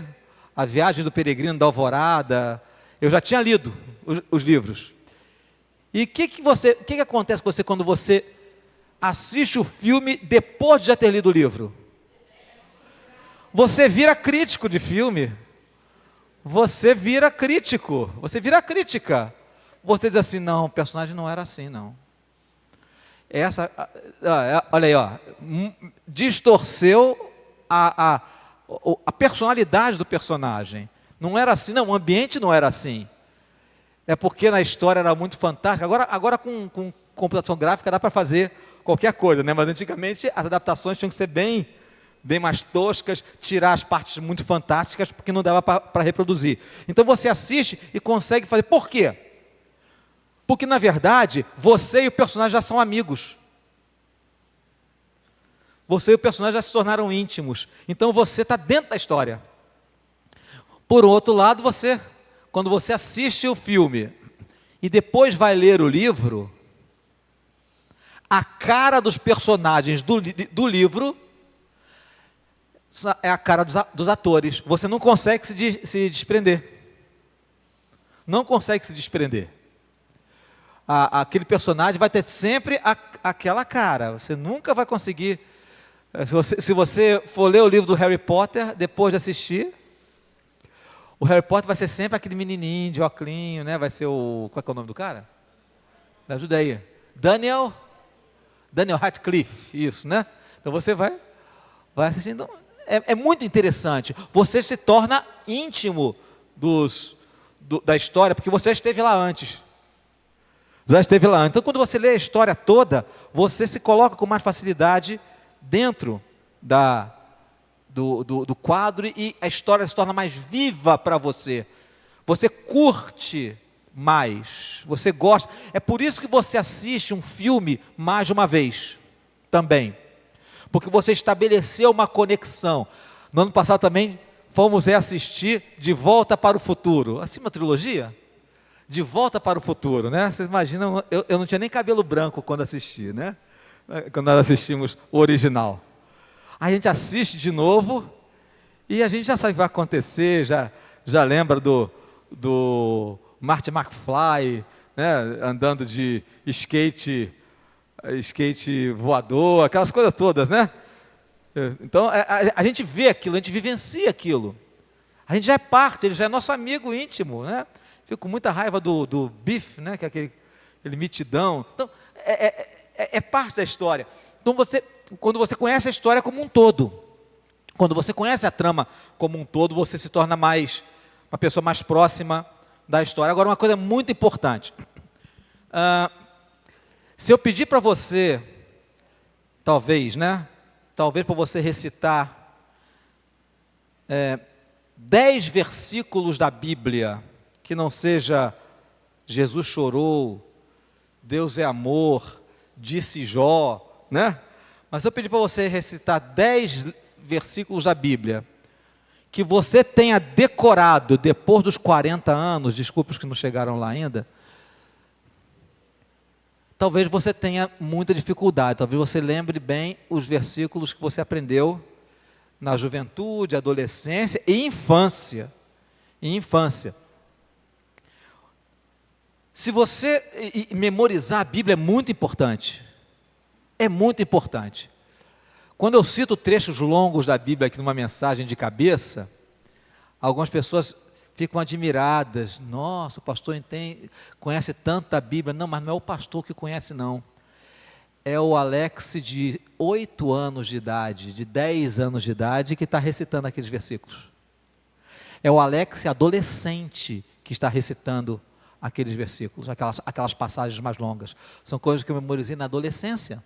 A Viagem do Peregrino da Alvorada. Eu já tinha lido os livros. E o que acontece com você quando você assiste o filme depois de já ter lido o livro? Você vira crítico de filme. Você vira crítico. Você vira crítica. Você diz assim, não, o personagem não era assim, não. Olha aí, ó, distorceu a personalidade do personagem. Não era assim, não, o ambiente não era assim. É porque na história era muito fantástica. Agora com computação gráfica dá para fazer qualquer coisa, né? Mas antigamente as adaptações tinham que ser bem mais toscas, tirar as partes muito fantásticas, porque não dava para reproduzir. Então você assiste e consegue fazer. Por quê? Porque, na verdade, você e o personagem já são amigos. Você e o personagem já se tornaram íntimos. Então você está dentro da história. Por outro lado, quando você assiste o filme e depois vai ler o livro, a cara dos personagens do livro é a cara dos atores. Você não consegue se desprender. Não consegue se desprender. Aquele personagem vai ter sempre aquela cara. Você nunca vai conseguir. Se você for ler o livro do Harry Potter, depois de assistir, o Harry Potter vai ser sempre aquele menininho de óculos, né? Vai ser qual é o nome do cara? Me ajuda aí. Daniel Radcliffe, isso, né? Então você vai assistindo. É muito interessante. Você se torna íntimo da história, porque você esteve lá antes. Já esteve lá. Então, quando você lê a história toda, você se coloca com mais facilidade dentro do quadro e a história se torna mais viva para você. Você curte mais, você gosta. É por isso que você assiste um filme mais de uma vez também. Porque você estabeleceu uma conexão. No ano passado também fomos assistir De Volta para o Futuro. Assim, uma trilogia? De Volta para o Futuro, né? Vocês imaginam, eu não tinha nem cabelo branco quando assisti, né? Quando nós assistimos o original. A gente assiste de novo e a gente já sabe o que vai acontecer, já lembra do Marty McFly, né? Andando de skate voador, aquelas coisas todas, né? Então, a gente vê aquilo, a gente vivencia aquilo. A gente já é parte, ele já é nosso amigo íntimo, né? Fico com muita raiva do Biff, né? Que é aquele mitidão. Então, é parte da história. Então, quando você conhece a história como um todo, quando você conhece a trama como um todo, você se torna uma pessoa mais próxima da história. Agora, uma coisa muito importante. Se eu pedir para você, talvez para você recitar 10 versículos da Bíblia, que não seja Jesus chorou, Deus é amor, disse Jó, né? Mas eu pedi para você recitar 10 versículos da Bíblia, que você tenha decorado depois dos 40 anos, desculpe os que não chegaram lá ainda, talvez você tenha muita dificuldade, talvez você lembre bem os versículos que você aprendeu na juventude, adolescência e infância. Se você memorizar a Bíblia é muito importante. É muito importante. Quando eu cito trechos longos da Bíblia aqui numa mensagem de cabeça, algumas pessoas ficam admiradas. Nossa, o pastor conhece tanta Bíblia. Não, mas não é o pastor que conhece, não. É o Alex de 8 anos de idade, de 10 anos de idade, que está recitando aqueles versículos. É o Alex adolescente que está recitando aqueles versículos, aquelas passagens mais longas. São coisas que eu memorizei na adolescência.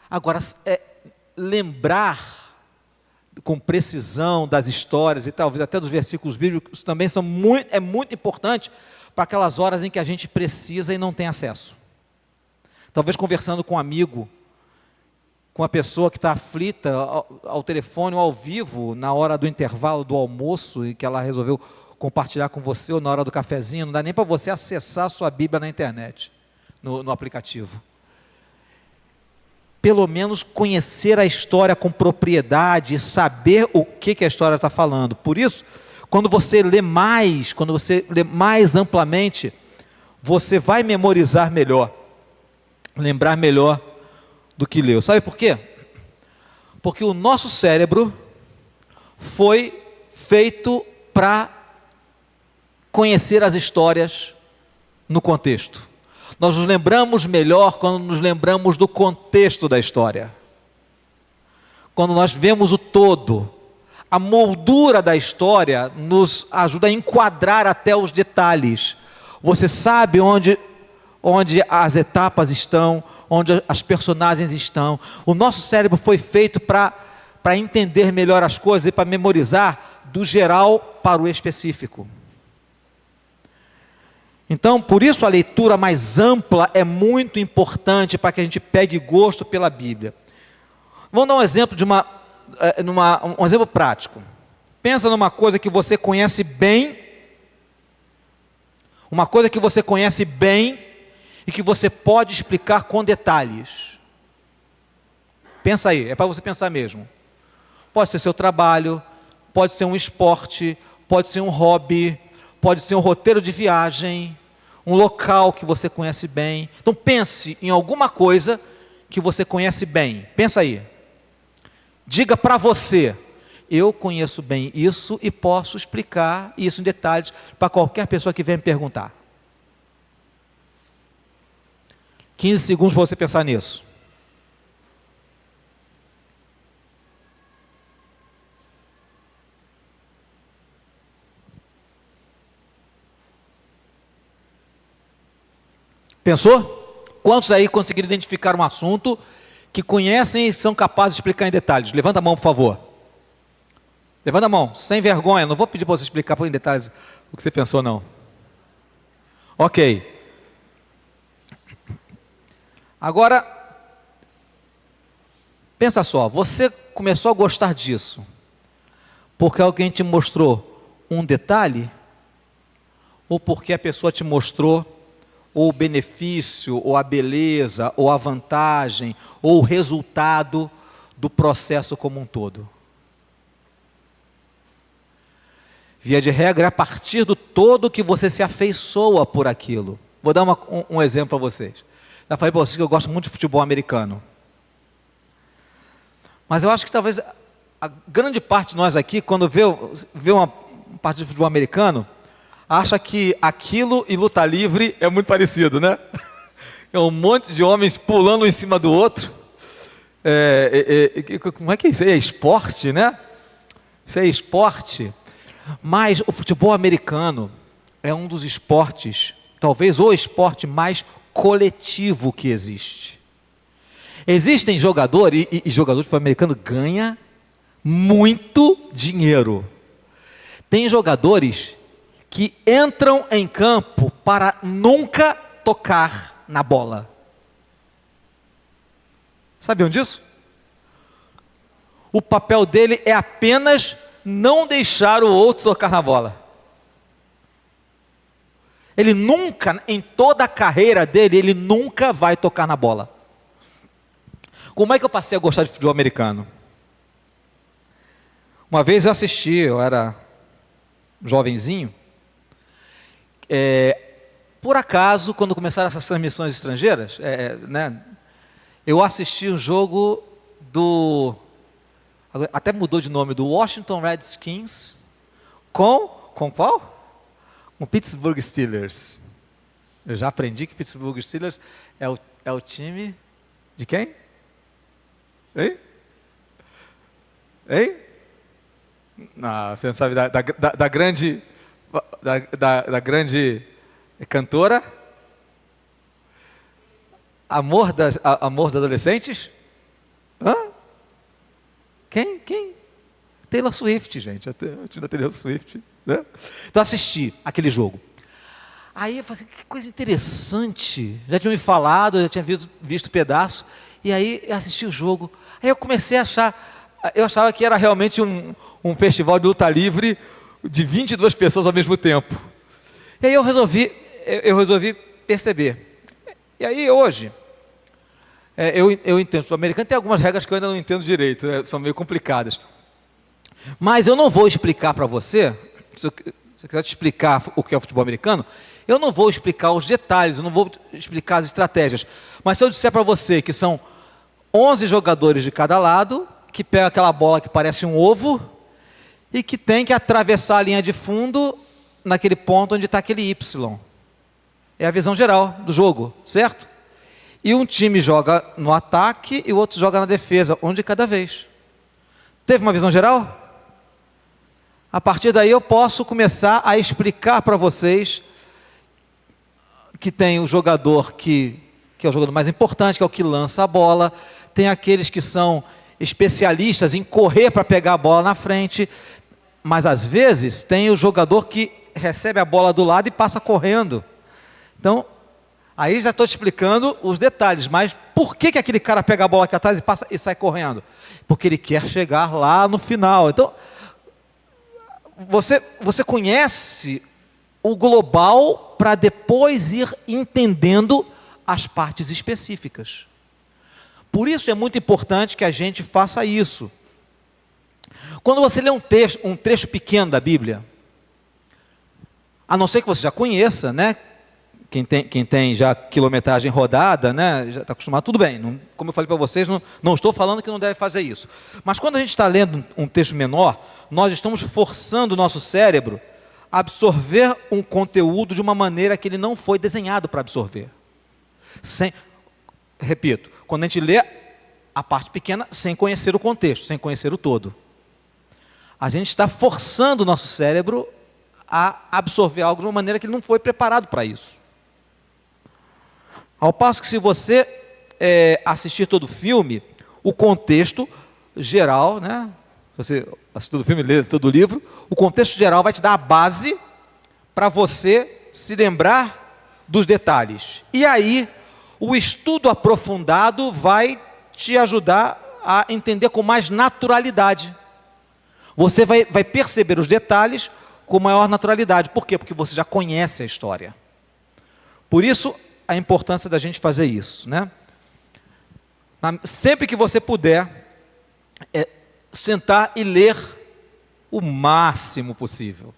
Agora, lembrar com precisão das histórias e talvez até dos versículos bíblicos também é muito importante para aquelas horas em que a gente precisa e não tem acesso. Talvez conversando com um amigo, com uma pessoa que está aflita ao telefone ou ao vivo, na hora do intervalo do almoço, e que ela resolveu compartilhar com você, ou na hora do cafezinho, não dá nem para você acessar a sua Bíblia na internet, no aplicativo. Pelo menos conhecer a história com propriedade, saber o que a história está falando. Por isso, quando você lê mais amplamente, você vai memorizar melhor, lembrar melhor do que leu. Sabe por quê? Porque o nosso cérebro foi feito para conhecer as histórias no contexto. Nós nos lembramos melhor quando nos lembramos do contexto da história. Quando nós vemos o todo, a moldura da história nos ajuda a enquadrar até os detalhes. Você sabe onde as etapas estão, onde as personagens estão. O nosso cérebro foi feito para entender melhor as coisas e para memorizar do geral para o específico. Então, por isso a leitura mais ampla é muito importante para que a gente pegue gosto pela Bíblia. Vamos dar um exemplo um exemplo prático. Pensa numa coisa que você conhece bem, e que você pode explicar com detalhes. Pensa aí, é para você pensar mesmo. Pode ser seu trabalho, pode ser um esporte, pode ser um hobby, pode ser um roteiro de viagem, um local que você conhece bem. Então pense em alguma coisa que você conhece bem. Pensa aí. Diga para você: eu conheço bem isso e posso explicar isso em detalhes para qualquer pessoa que venha me perguntar. 15 segundos para você pensar nisso. Pensou? Quantos aí conseguiram identificar um assunto que conhecem e são capazes de explicar em detalhes? Levanta a mão, por favor. Levanta a mão, sem vergonha. Não vou pedir para você explicar em detalhes o que você pensou, não. Ok. Agora, pensa só. Você começou a gostar disso porque alguém te mostrou um detalhe? Ou porque a pessoa te mostrou ou o benefício, ou a beleza, ou a vantagem, ou o resultado do processo como um todo? Via de regra, é a partir do todo que você se afeiçoa por aquilo. Vou dar um exemplo para vocês. Já falei para vocês que eu gosto muito de futebol americano. Mas eu acho que talvez a grande parte de nós aqui, quando vê uma partida de futebol americano, acha que aquilo e luta livre é muito parecido, né? É um monte de homens pulando um em cima do outro. Como é que é isso aí? É esporte, né? Isso é esporte. Mas o futebol americano é um dos esportes, talvez o esporte mais coletivo que existe. Existem jogadores, e jogador de futebol americano ganha muito dinheiro. Tem jogadores que entram em campo para nunca tocar na bola. Sabiam disso? O papel dele é apenas não deixar o outro tocar na bola. Ele nunca, em toda a carreira dele, ele nunca vai tocar na bola. Como é que eu passei a gostar de futebol americano? Uma vez eu assisti, eu era jovenzinho, por acaso, quando começaram essas transmissões estrangeiras, né, eu assisti um jogo até mudou de nome, do Washington Redskins, com qual? Com Pittsburgh Steelers. Eu já aprendi que Pittsburgh Steelers é o time de quem? Hein? Não, você não sabe da grande cantora? Amor dos adolescentes? Hã? Quem? Taylor Swift, gente. A Taylor Swift. Né? Então assisti aquele jogo. Aí eu falei assim, que coisa interessante. Já tinha me falado, já tinha visto pedaço. E aí eu assisti o jogo. Aí eu comecei a eu achava que era realmente um festival de luta livre de 22 pessoas ao mesmo tempo. E aí eu resolvi perceber. E aí hoje, eu entendo, o americano tem algumas regras que eu ainda não entendo direito, né? São meio complicadas. Mas eu não vou explicar para você, se eu quiser te explicar o que é o futebol americano, eu não vou explicar os detalhes, eu não vou explicar as estratégias. Mas se eu disser para você que são 11 jogadores de cada lado, que pega aquela bola que parece um ovo e que tem que atravessar a linha de fundo naquele ponto onde está aquele Y. É a visão geral do jogo, certo? E um time joga no ataque e o outro joga na defesa, um de cada vez. Teve uma visão geral? A partir daí eu posso começar a explicar para vocês que tem o jogador que é o jogador mais importante, que é o que lança a bola, tem aqueles que são especialistas em correr para pegar a bola na frente, mas às vezes tem o jogador que recebe a bola do lado e passa correndo. Então, aí já estou te explicando os detalhes, mas por que aquele cara pega a bola aqui atrás e sai correndo? Porque ele quer chegar lá no final. Então, você conhece o global para depois ir entendendo as partes específicas. Por isso é muito importante que a gente faça isso. Quando você lê um trecho pequeno da Bíblia, a não ser que você já conheça, né? Quem tem já quilometragem rodada, né, já está acostumado, tudo bem. Como eu falei para vocês, não estou falando que não deve fazer isso. Mas quando a gente está lendo um texto menor, nós estamos forçando o nosso cérebro a absorver um conteúdo de uma maneira que ele não foi desenhado para absorver. Repito, quando a gente lê a parte pequena sem conhecer o contexto, sem conhecer o todo, a gente está forçando o nosso cérebro a absorver algo de uma maneira que ele não foi preparado para isso. Ao passo que se você assistir todo o filme, o contexto geral, né? Se você assistir todo o filme, ler todo o livro, o contexto geral vai te dar a base para você se lembrar dos detalhes. E aí, o estudo aprofundado vai te ajudar a entender com mais naturalidade. Você vai perceber os detalhes com maior naturalidade. Por quê? Porque você já conhece a história. Por isso, a importância da gente fazer isso, né? Sempre que você puder, sentar e ler o máximo possível,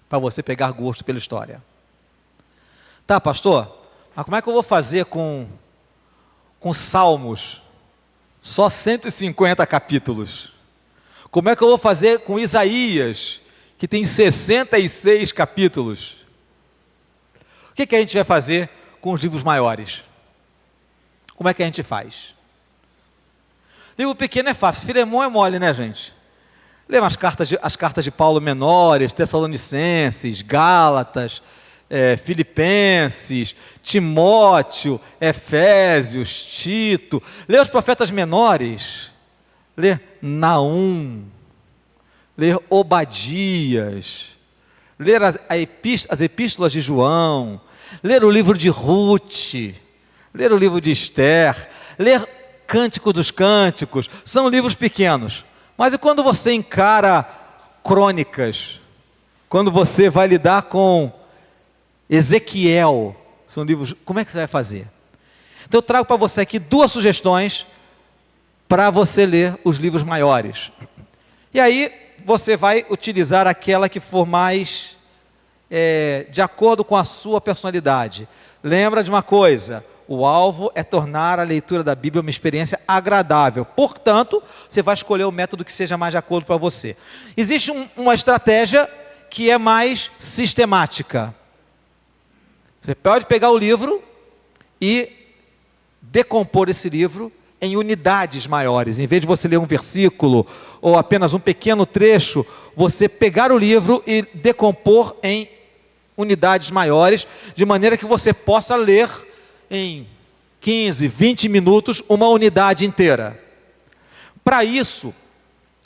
para você pegar gosto pela história. Tá, pastor? Mas como é que eu vou fazer com Salmos? Só 150 capítulos. Como é que eu vou fazer com Isaías, que tem 66 capítulos? O que a gente vai fazer com os livros maiores? Como é que a gente faz? Livro pequeno é fácil, Filemão é mole, né, gente? Lê as cartas de Paulo menores, Tessalonicenses, Gálatas, Filipenses, Timóteo, Efésios, Tito. Lê os profetas menores, lê Naum, lê Obadias, ler as epístolas de João, ler o livro de Ruth, ler o livro de Esther, ler Cântico dos Cânticos. São livros pequenos, mas e quando você encara crônicas, quando você vai lidar com Ezequiel, são livros. Como é que você vai fazer? Então eu trago para você aqui 2 sugestões para você ler os livros maiores. E aí você vai utilizar aquela que for mais de acordo com a sua personalidade. Lembra de uma coisa: o alvo é tornar a leitura da Bíblia uma experiência agradável. Portanto, você vai escolher o método que seja mais de acordo para você. Existe uma estratégia que é mais sistemática. Você pode pegar o livro e decompor esse livro em unidades maiores. Em vez de você ler um versículo ou apenas um pequeno trecho, você pegar o livro e decompor em unidades maiores, de maneira que você possa ler em 15, 20 minutos uma unidade inteira. Para isso,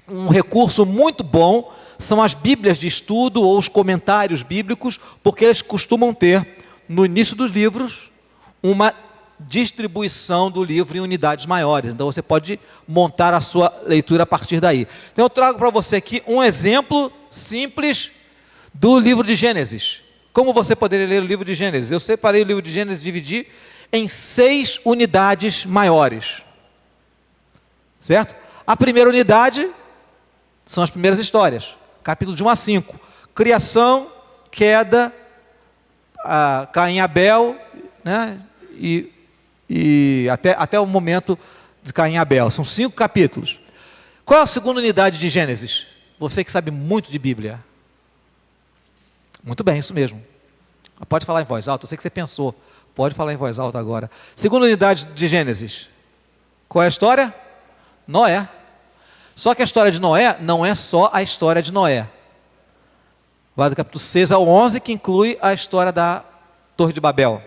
um recurso muito bom são as Bíblias de estudo ou os comentários bíblicos, porque eles costumam ter, no início dos livros, uma distribuição do livro em unidades maiores. Então você pode montar a sua leitura a partir daí. Então eu trago para você aqui um exemplo simples do livro de Gênesis. Como você poderia ler o livro de Gênesis? Eu separei o livro de Gênesis e dividi em 6 unidades maiores. Certo? A primeira unidade são as primeiras histórias. Capítulo de 1 a 5. Criação, queda, Caim e Abel, né? E até o momento de Caim e Abel. São 5 capítulos. Qual é a segunda unidade de Gênesis? Você que sabe muito de Bíblia. Muito bem, isso mesmo. Pode falar em voz alta, eu sei que você pensou. Pode falar em voz alta agora. Segunda unidade de Gênesis. Qual é a história? Noé. Só que a história de Noé não é só a história de Noé. Vai do capítulo 6 ao 11, que inclui a história da Torre de Babel.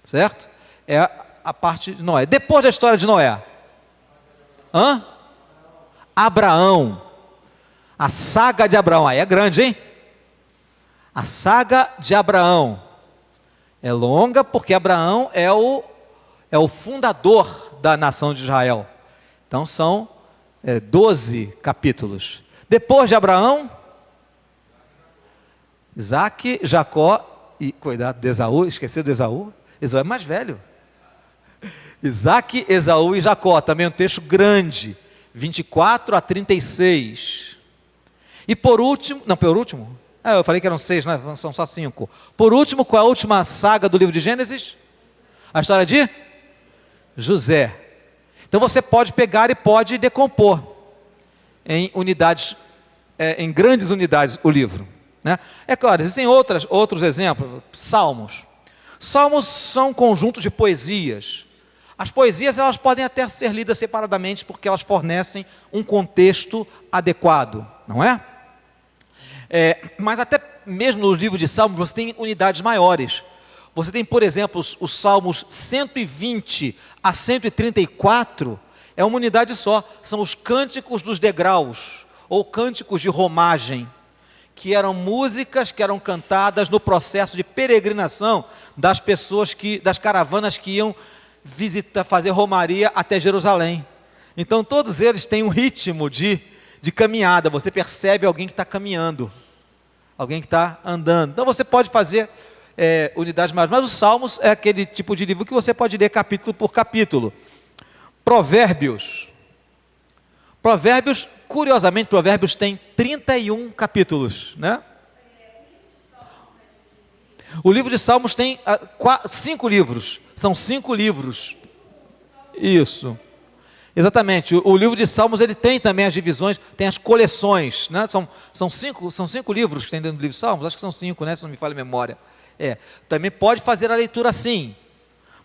Certo? É a parte de Noé. Depois da história de Noé. Abraão. A saga de Abraão. Aí é grande, hein? A saga de Abraão. É longa porque Abraão é o fundador da nação de Israel. Então são 12 capítulos. Depois de Abraão, Isaac, Jacó e, cuidado, de Esaú, esqueceu de Esaú? Esaú é mais velho. Isaac, Esaú e Jacó, também um texto grande, 24 a 36. E por último, eu falei que eram 6, né? São só 5. Por último, qual é a última saga do livro de Gênesis? A história de José. Então você pode pegar e pode decompor em unidades, em grandes unidades o livro, né? É claro, existem outros exemplos. Salmos. Salmos são conjuntos de poesias. As poesias elas podem até ser lidas separadamente porque elas fornecem um contexto adequado, não é? Mas até mesmo no livro de Salmos você tem unidades maiores. Você tem, por exemplo, os Salmos 120 a 134, é uma unidade só. São os cânticos dos degraus, ou cânticos de romagem, que eram músicas que eram cantadas no processo de peregrinação das pessoas, das caravanas que iam fazer romaria até Jerusalém. Então todos eles têm um ritmo de caminhada. Você percebe alguém que está caminhando, alguém que está andando. Então você pode fazer unidades maiores, mas os Salmos é aquele tipo de livro que você pode ler capítulo por capítulo. Provérbios, curiosamente, Provérbios tem 31 capítulos, né? O livro de Salmos tem 5 livros, são 5 livros. Isso. Exatamente, o livro de Salmos ele tem também as divisões, tem as coleções, né? São 5 livros que tem dentro do livro de Salmos, acho que são 5, né? Se não me falha a memória. Também pode fazer a leitura assim.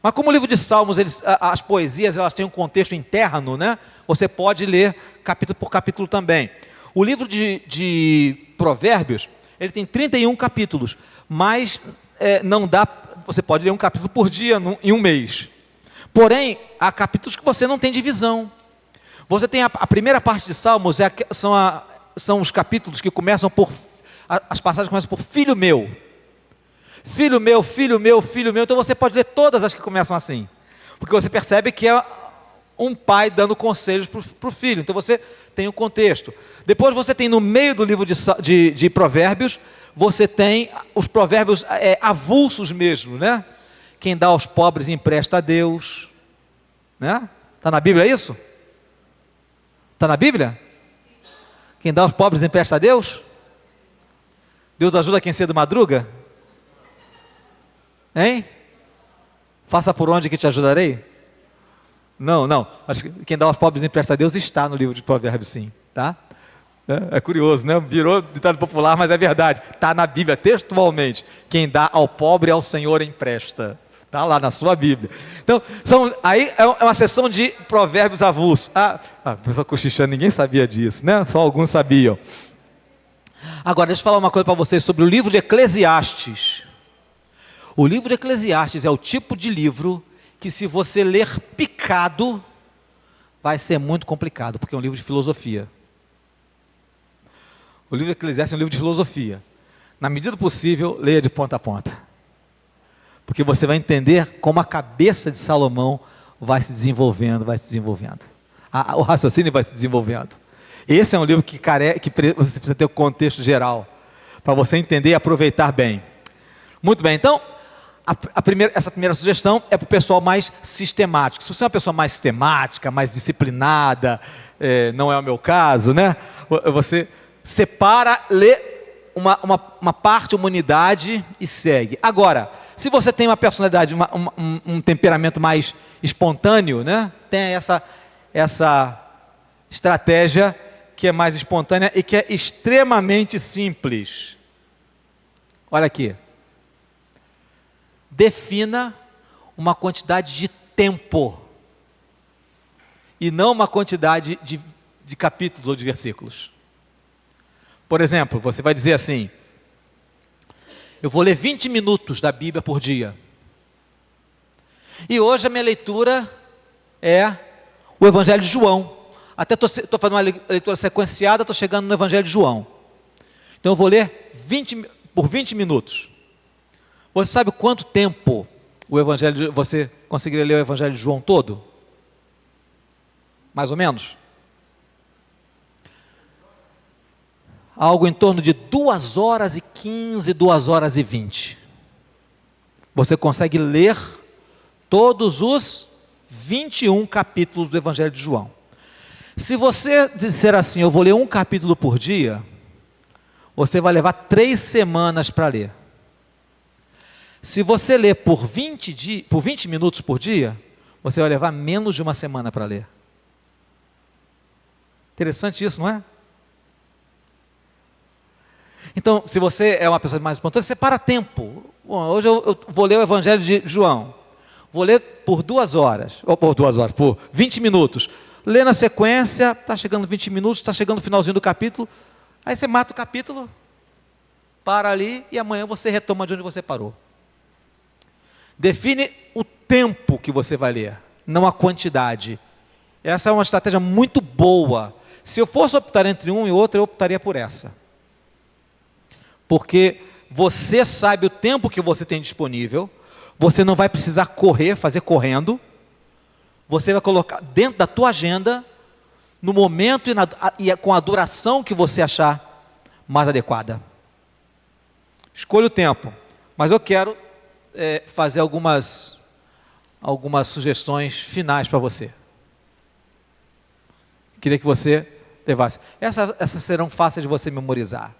Mas como o livro de Salmos, as poesias elas têm um contexto interno, né? Você pode ler capítulo por capítulo também. O livro de Provérbios, ele tem 31 capítulos, mas não dá, você pode ler um capítulo por dia em um mês. Porém, há capítulos que você não tem divisão. Você tem a primeira parte de Salmos, são os capítulos que começam as passagens começam por filho meu. Filho meu, filho meu, filho meu. Então você pode ler todas as que começam assim. Porque você percebe que é um pai dando conselhos para o filho. Então você tem o contexto. Depois você tem no meio do livro de Provérbios, você tem os provérbios avulsos mesmo, né? Quem dá aos pobres empresta a Deus, né? Está na Bíblia isso? Está na Bíblia? Quem dá aos pobres empresta a Deus? Deus ajuda quem cedo madruga? Hein? Faça por onde que te ajudarei? Não, não. Acho que quem dá aos pobres empresta a Deus está no livro de Provérbios, sim. Tá? É curioso, né? Virou ditado popular, mas é verdade. Está na Bíblia, textualmente. Quem dá ao pobre ao Senhor empresta. Está lá na sua Bíblia. Então, aí é uma sessão de provérbios avulsos. A pessoa cochichando, ninguém sabia disso, né? Só alguns sabiam. Agora, deixa eu falar uma coisa para vocês sobre o livro de Eclesiastes. O livro de Eclesiastes é o tipo de livro que, se você ler picado, vai ser muito complicado, porque é um livro de filosofia. O livro de Eclesiastes é um livro de filosofia. Na medida do possível, leia de ponta a ponta. Porque você vai entender como a cabeça de Salomão vai se desenvolvendo, o raciocínio vai se desenvolvendo. Esse é um livro que você precisa ter o contexto geral, para você entender e aproveitar bem. Muito bem, então, essa primeira sugestão é para o pessoal mais sistemático. Se você é uma pessoa mais sistemática, mais disciplinada, não é o meu caso, né? Você separa, lê uma parte, uma unidade e segue. Agora, se você tem uma personalidade, um temperamento mais espontâneo, né? Tem essa estratégia que é mais espontânea e que é extremamente simples. Olha aqui. Defina uma quantidade de tempo e não uma quantidade de capítulos ou de versículos. Por exemplo, você vai dizer assim: eu vou ler 20 minutos da Bíblia por dia. E hoje a minha leitura é o Evangelho de João. Até estou fazendo uma leitura sequenciada, estou chegando no Evangelho de João. Então eu vou ler por 20 minutos. Você sabe quanto tempo você conseguiria ler o Evangelho de João todo? Mais ou menos? Algo em torno de 2 horas e 15, 2 horas e 20. Você consegue ler todos os 21 capítulos do Evangelho de João. Se você disser assim, eu vou ler um capítulo por dia, você vai levar 3 semanas para ler. Se você ler por 20 minutos por dia, você vai levar menos de 1 semana para ler. Interessante isso, não é? Então, se você é uma pessoa mais espontânea, separa tempo. Bom, hoje eu vou ler o Evangelho de João. Vou ler por 2 horas, por 20 minutos. Lê na sequência, está chegando 20 minutos, está chegando o finalzinho do capítulo. Aí você mata o capítulo, para ali e amanhã você retoma de onde você parou. Define o tempo que você vai ler, não a quantidade. Essa é uma estratégia muito boa. Se eu fosse optar entre um e outro, eu optaria por essa. Porque você sabe o tempo que você tem disponível, você não vai precisar fazer correndo, você vai colocar dentro da tua agenda, no momento e com a duração que você achar mais adequada. Escolha o tempo, mas eu quero fazer algumas sugestões finais para você. Queria que você levasse. Essas serão fáceis de você memorizar.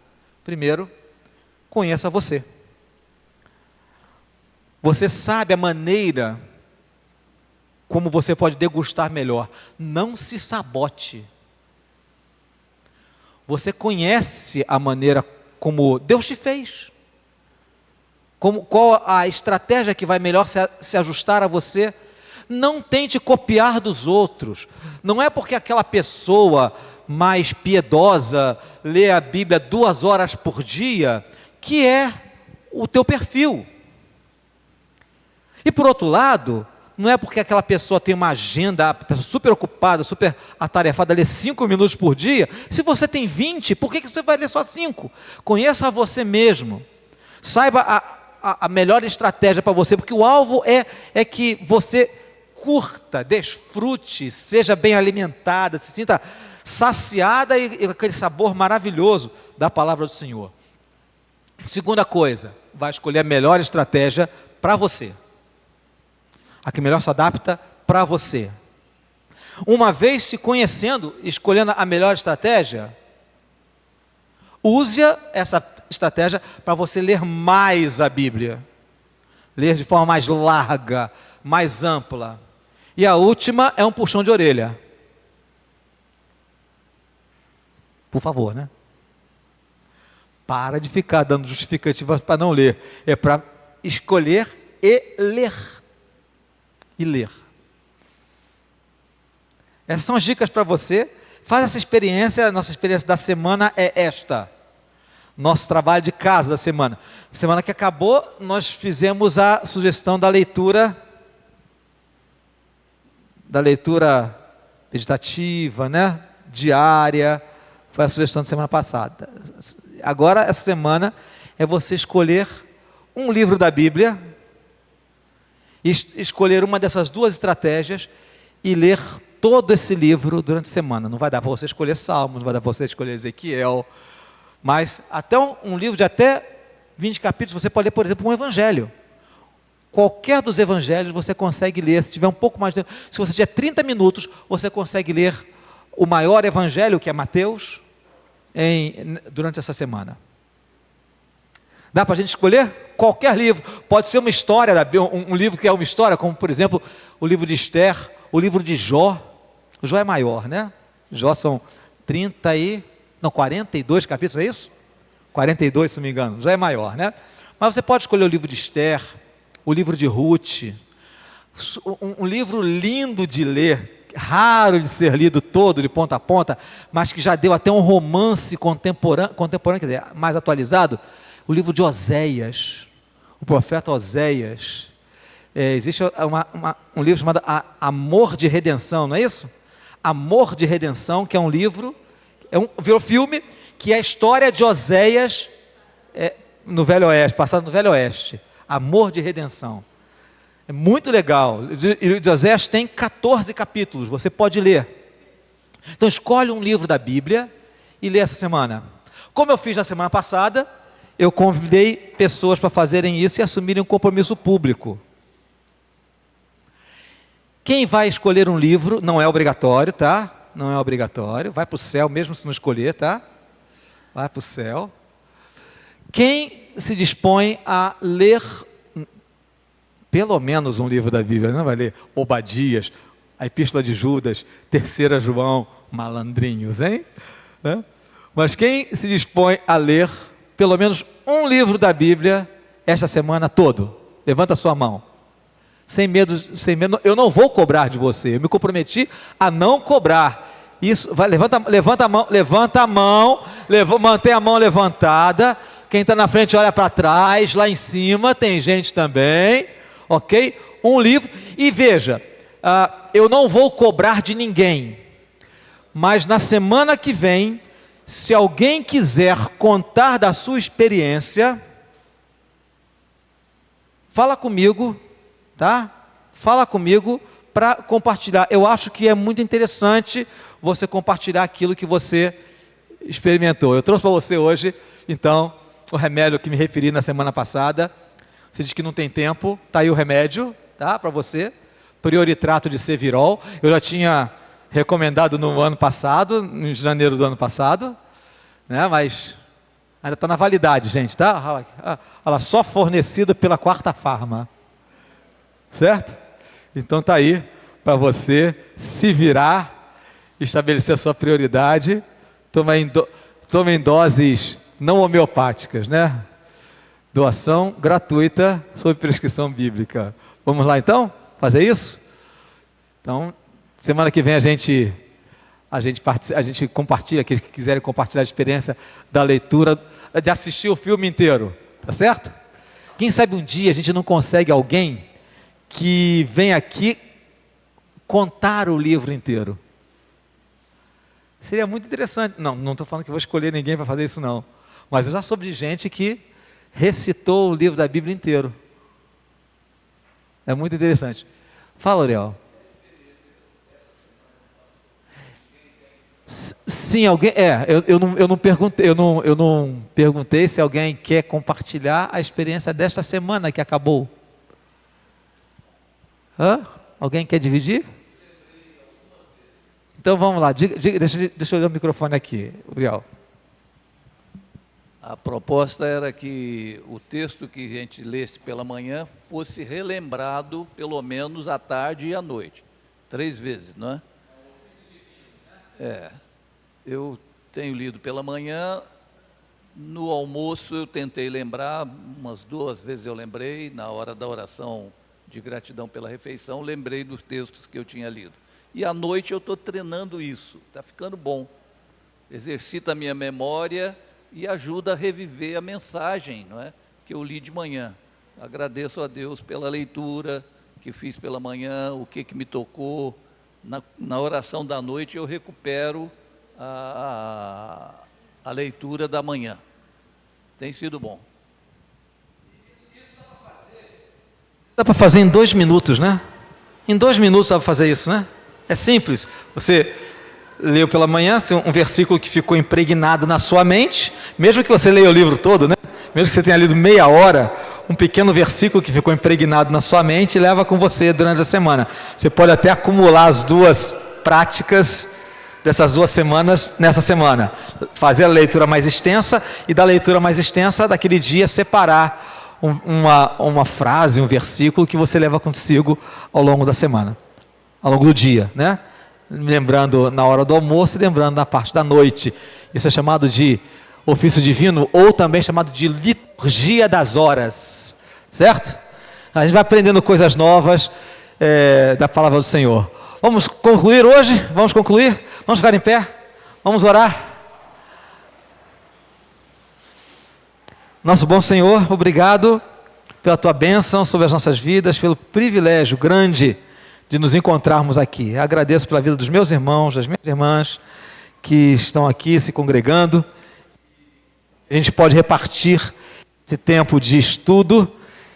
Primeiro, conheça você. Você sabe a maneira como você pode degustar melhor. Não se sabote. Você conhece a maneira como Deus te fez. Qual a estratégia que vai melhor se ajustar a você. Não tente copiar dos outros. Não é porque aquela pessoa mais piedosa lê a Bíblia 2 horas por dia que é o teu perfil. E por outro lado, não é porque aquela pessoa tem uma agenda, pessoa super ocupada, super atarefada, lê 5 minutos por dia. Se você tem 20, por que você vai ler só 5? Conheça você mesmo. Saiba a melhor estratégia para você, porque o alvo é que você curta, desfrute, seja bem alimentada, se sinta saciada e aquele sabor maravilhoso da palavra do Senhor. Segunda coisa, vai escolher a melhor estratégia para você. A que melhor se adapta para você. Uma vez se conhecendo, escolhendo a melhor estratégia, use essa estratégia para você ler mais a Bíblia. Ler de forma mais larga, mais ampla. E a última é um puxão de orelha. Por favor, né? Para de ficar dando justificativas para não ler. É para escolher e ler. E ler. Essas são as dicas para você. Faz essa experiência. A nossa experiência da semana é esta. Nosso trabalho de casa da semana. Semana que acabou, nós fizemos a sugestão da leitura meditativa, né? Diária. Foi a sugestão da semana passada. Agora, essa semana, é você escolher um livro da Bíblia, escolher uma dessas duas estratégias e ler todo esse livro durante a semana. Não vai dar para você escolher Salmo, não vai dar para você escolher Ezequiel, mas até um livro de até 20 capítulos, você pode ler, por exemplo, um evangelho. Qualquer dos evangelhos você consegue ler, se tiver um pouco mais de tempo. Se você tiver 30 minutos, você consegue ler o maior evangelho, que é Mateus, durante essa semana. Dá para a gente escolher? Qualquer livro. Pode ser uma história, um livro que é uma história, como, por exemplo, o livro de Esther, o livro de Jó. O Jó é maior, né? Jó são 42 capítulos, é isso? 42, se não me engano. Jó é maior, né? Mas você pode escolher o livro de Esther, o livro de Ruth, um livro lindo de ler, raro de ser lido todo, de ponta a ponta, mas que já deu até um romance contemporâneo, quer dizer, mais atualizado, o livro de Oséias, o profeta Oséias. Existe um livro chamado Amor de Redenção, não é isso? Amor de Redenção, que é um livro, virou filme, que é a história de Oséias no Velho Oeste, passado no Velho Oeste. Amor de Redenção. É muito legal. O de Oséias tem 14 capítulos, você pode ler. Então escolhe um livro da Bíblia e lê essa semana. Como eu fiz na semana passada, eu convidei pessoas para fazerem isso e assumirem um compromisso público. Quem vai escolher um livro, não é obrigatório, tá? Não é obrigatório, vai para o céu mesmo se não escolher, tá? Vai para o céu. Quem se dispõe a ler pelo menos um livro da Bíblia, não vai ler Obadias, a Epístola de Judas, 3 João, malandrinhos, hein? Mas quem se dispõe a ler pelo menos um livro da Bíblia esta semana todo? Levanta a sua mão. Sem medo, eu não vou cobrar de você, eu me comprometi a não cobrar. Isso, levanta a mão, mantém a mão levantada. Quem está na frente olha para trás, lá em cima tem gente também. Ok? Um livro. E veja, eu não vou cobrar de ninguém, mas na semana que vem, se alguém quiser contar da sua experiência, fala comigo, tá? Fala comigo para compartilhar. Eu acho que é muito interessante você compartilhar aquilo que você experimentou. Eu trouxe para você hoje, então, o remédio que me referi na semana passada. Você diz que não tem tempo, está aí o remédio, tá, para você, Prioritrato de Cevirol. Eu já tinha recomendado no ano passado, em janeiro do ano passado, né, mas ainda está na validade, gente, tá? Ela só fornecida pela Quarta Farma, certo? Então está aí para você se virar, estabelecer a sua prioridade, tome em doses não homeopáticas, né? Doação gratuita sob prescrição bíblica. Vamos lá então? Fazer isso? Então, semana que vem a gente compartilha, aqueles que quiserem compartilhar a experiência da leitura, de assistir o filme inteiro, tá certo? Quem sabe um dia a gente não consegue alguém que vem aqui contar o livro inteiro. Seria muito interessante. Não estou falando que vou escolher ninguém para fazer isso não, mas eu já soube de gente que recitou o livro da Bíblia inteiro. É muito interessante. Fala, Aurel. Sim, alguém. Eu não perguntei se alguém quer compartilhar a experiência desta semana que acabou. Alguém quer dividir? Então vamos lá, deixa eu ler o microfone aqui, Uriel. A proposta era que o texto que a gente lesse pela manhã fosse relembrado pelo menos à tarde e à noite. 3 vezes, não é? Eu tenho lido pela manhã, no almoço eu tentei lembrar, umas 2 vezes eu lembrei, na hora da oração de gratidão pela refeição, lembrei dos textos que eu tinha lido. E à noite eu estou treinando isso, está ficando bom. Exercita a minha memória e ajuda a reviver a mensagem, não é? Que eu li de manhã. Agradeço a Deus pela leitura que fiz pela manhã, o que me tocou. Na oração da noite eu recupero a leitura da manhã. Tem sido bom. Dá para fazer em 2 minutos, né? Em 2 minutos dá para fazer isso, né? É simples. Você leu pela manhã um versículo que ficou impregnado na sua mente, mesmo que você leia o livro todo, né? Mesmo que você tenha lido meia hora, um pequeno versículo que ficou impregnado na sua mente leva com você durante a semana. Você pode até acumular as 2 práticas dessas 2 semanas nessa semana. Fazer a leitura mais extensa e da leitura mais extensa daquele dia separar uma frase, um versículo que você leva consigo ao longo da semana, ao longo do dia, né? Lembrando na hora do almoço e lembrando na parte da noite. Isso é chamado de ofício divino ou também chamado de liturgia das horas, certo? A gente vai aprendendo coisas novas da palavra do Senhor. Vamos concluir hoje? Vamos concluir? Vamos ficar em pé? Vamos orar? Nosso bom Senhor, obrigado pela Tua bênção sobre as nossas vidas, pelo privilégio grande de nos encontrarmos aqui. Agradeço pela vida dos meus irmãos, das minhas irmãs que estão aqui se congregando. A gente pode repartir esse tempo de estudo,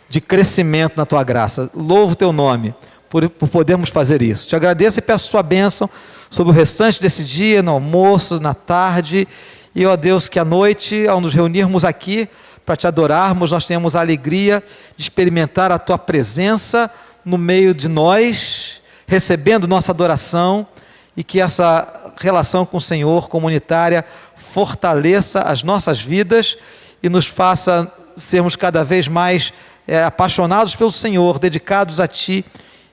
de crescimento na Tua graça. Louvo o Teu nome por podermos fazer isso. Te agradeço e peço Sua bênção sobre o restante desse dia, no almoço, na tarde. E, ó Deus, que à noite, ao nos reunirmos aqui para Te adorarmos, nós tenhamos a alegria de experimentar a Tua presença no meio de nós, recebendo nossa adoração, e que essa relação com o Senhor comunitária fortaleça as nossas vidas e nos faça sermos cada vez mais apaixonados pelo Senhor, dedicados a Ti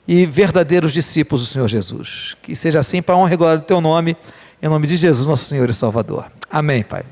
e verdadeiros discípulos do Senhor Jesus. Que seja assim para a honra e glória do Teu nome, em nome de Jesus, nosso Senhor e Salvador. Amém, Pai.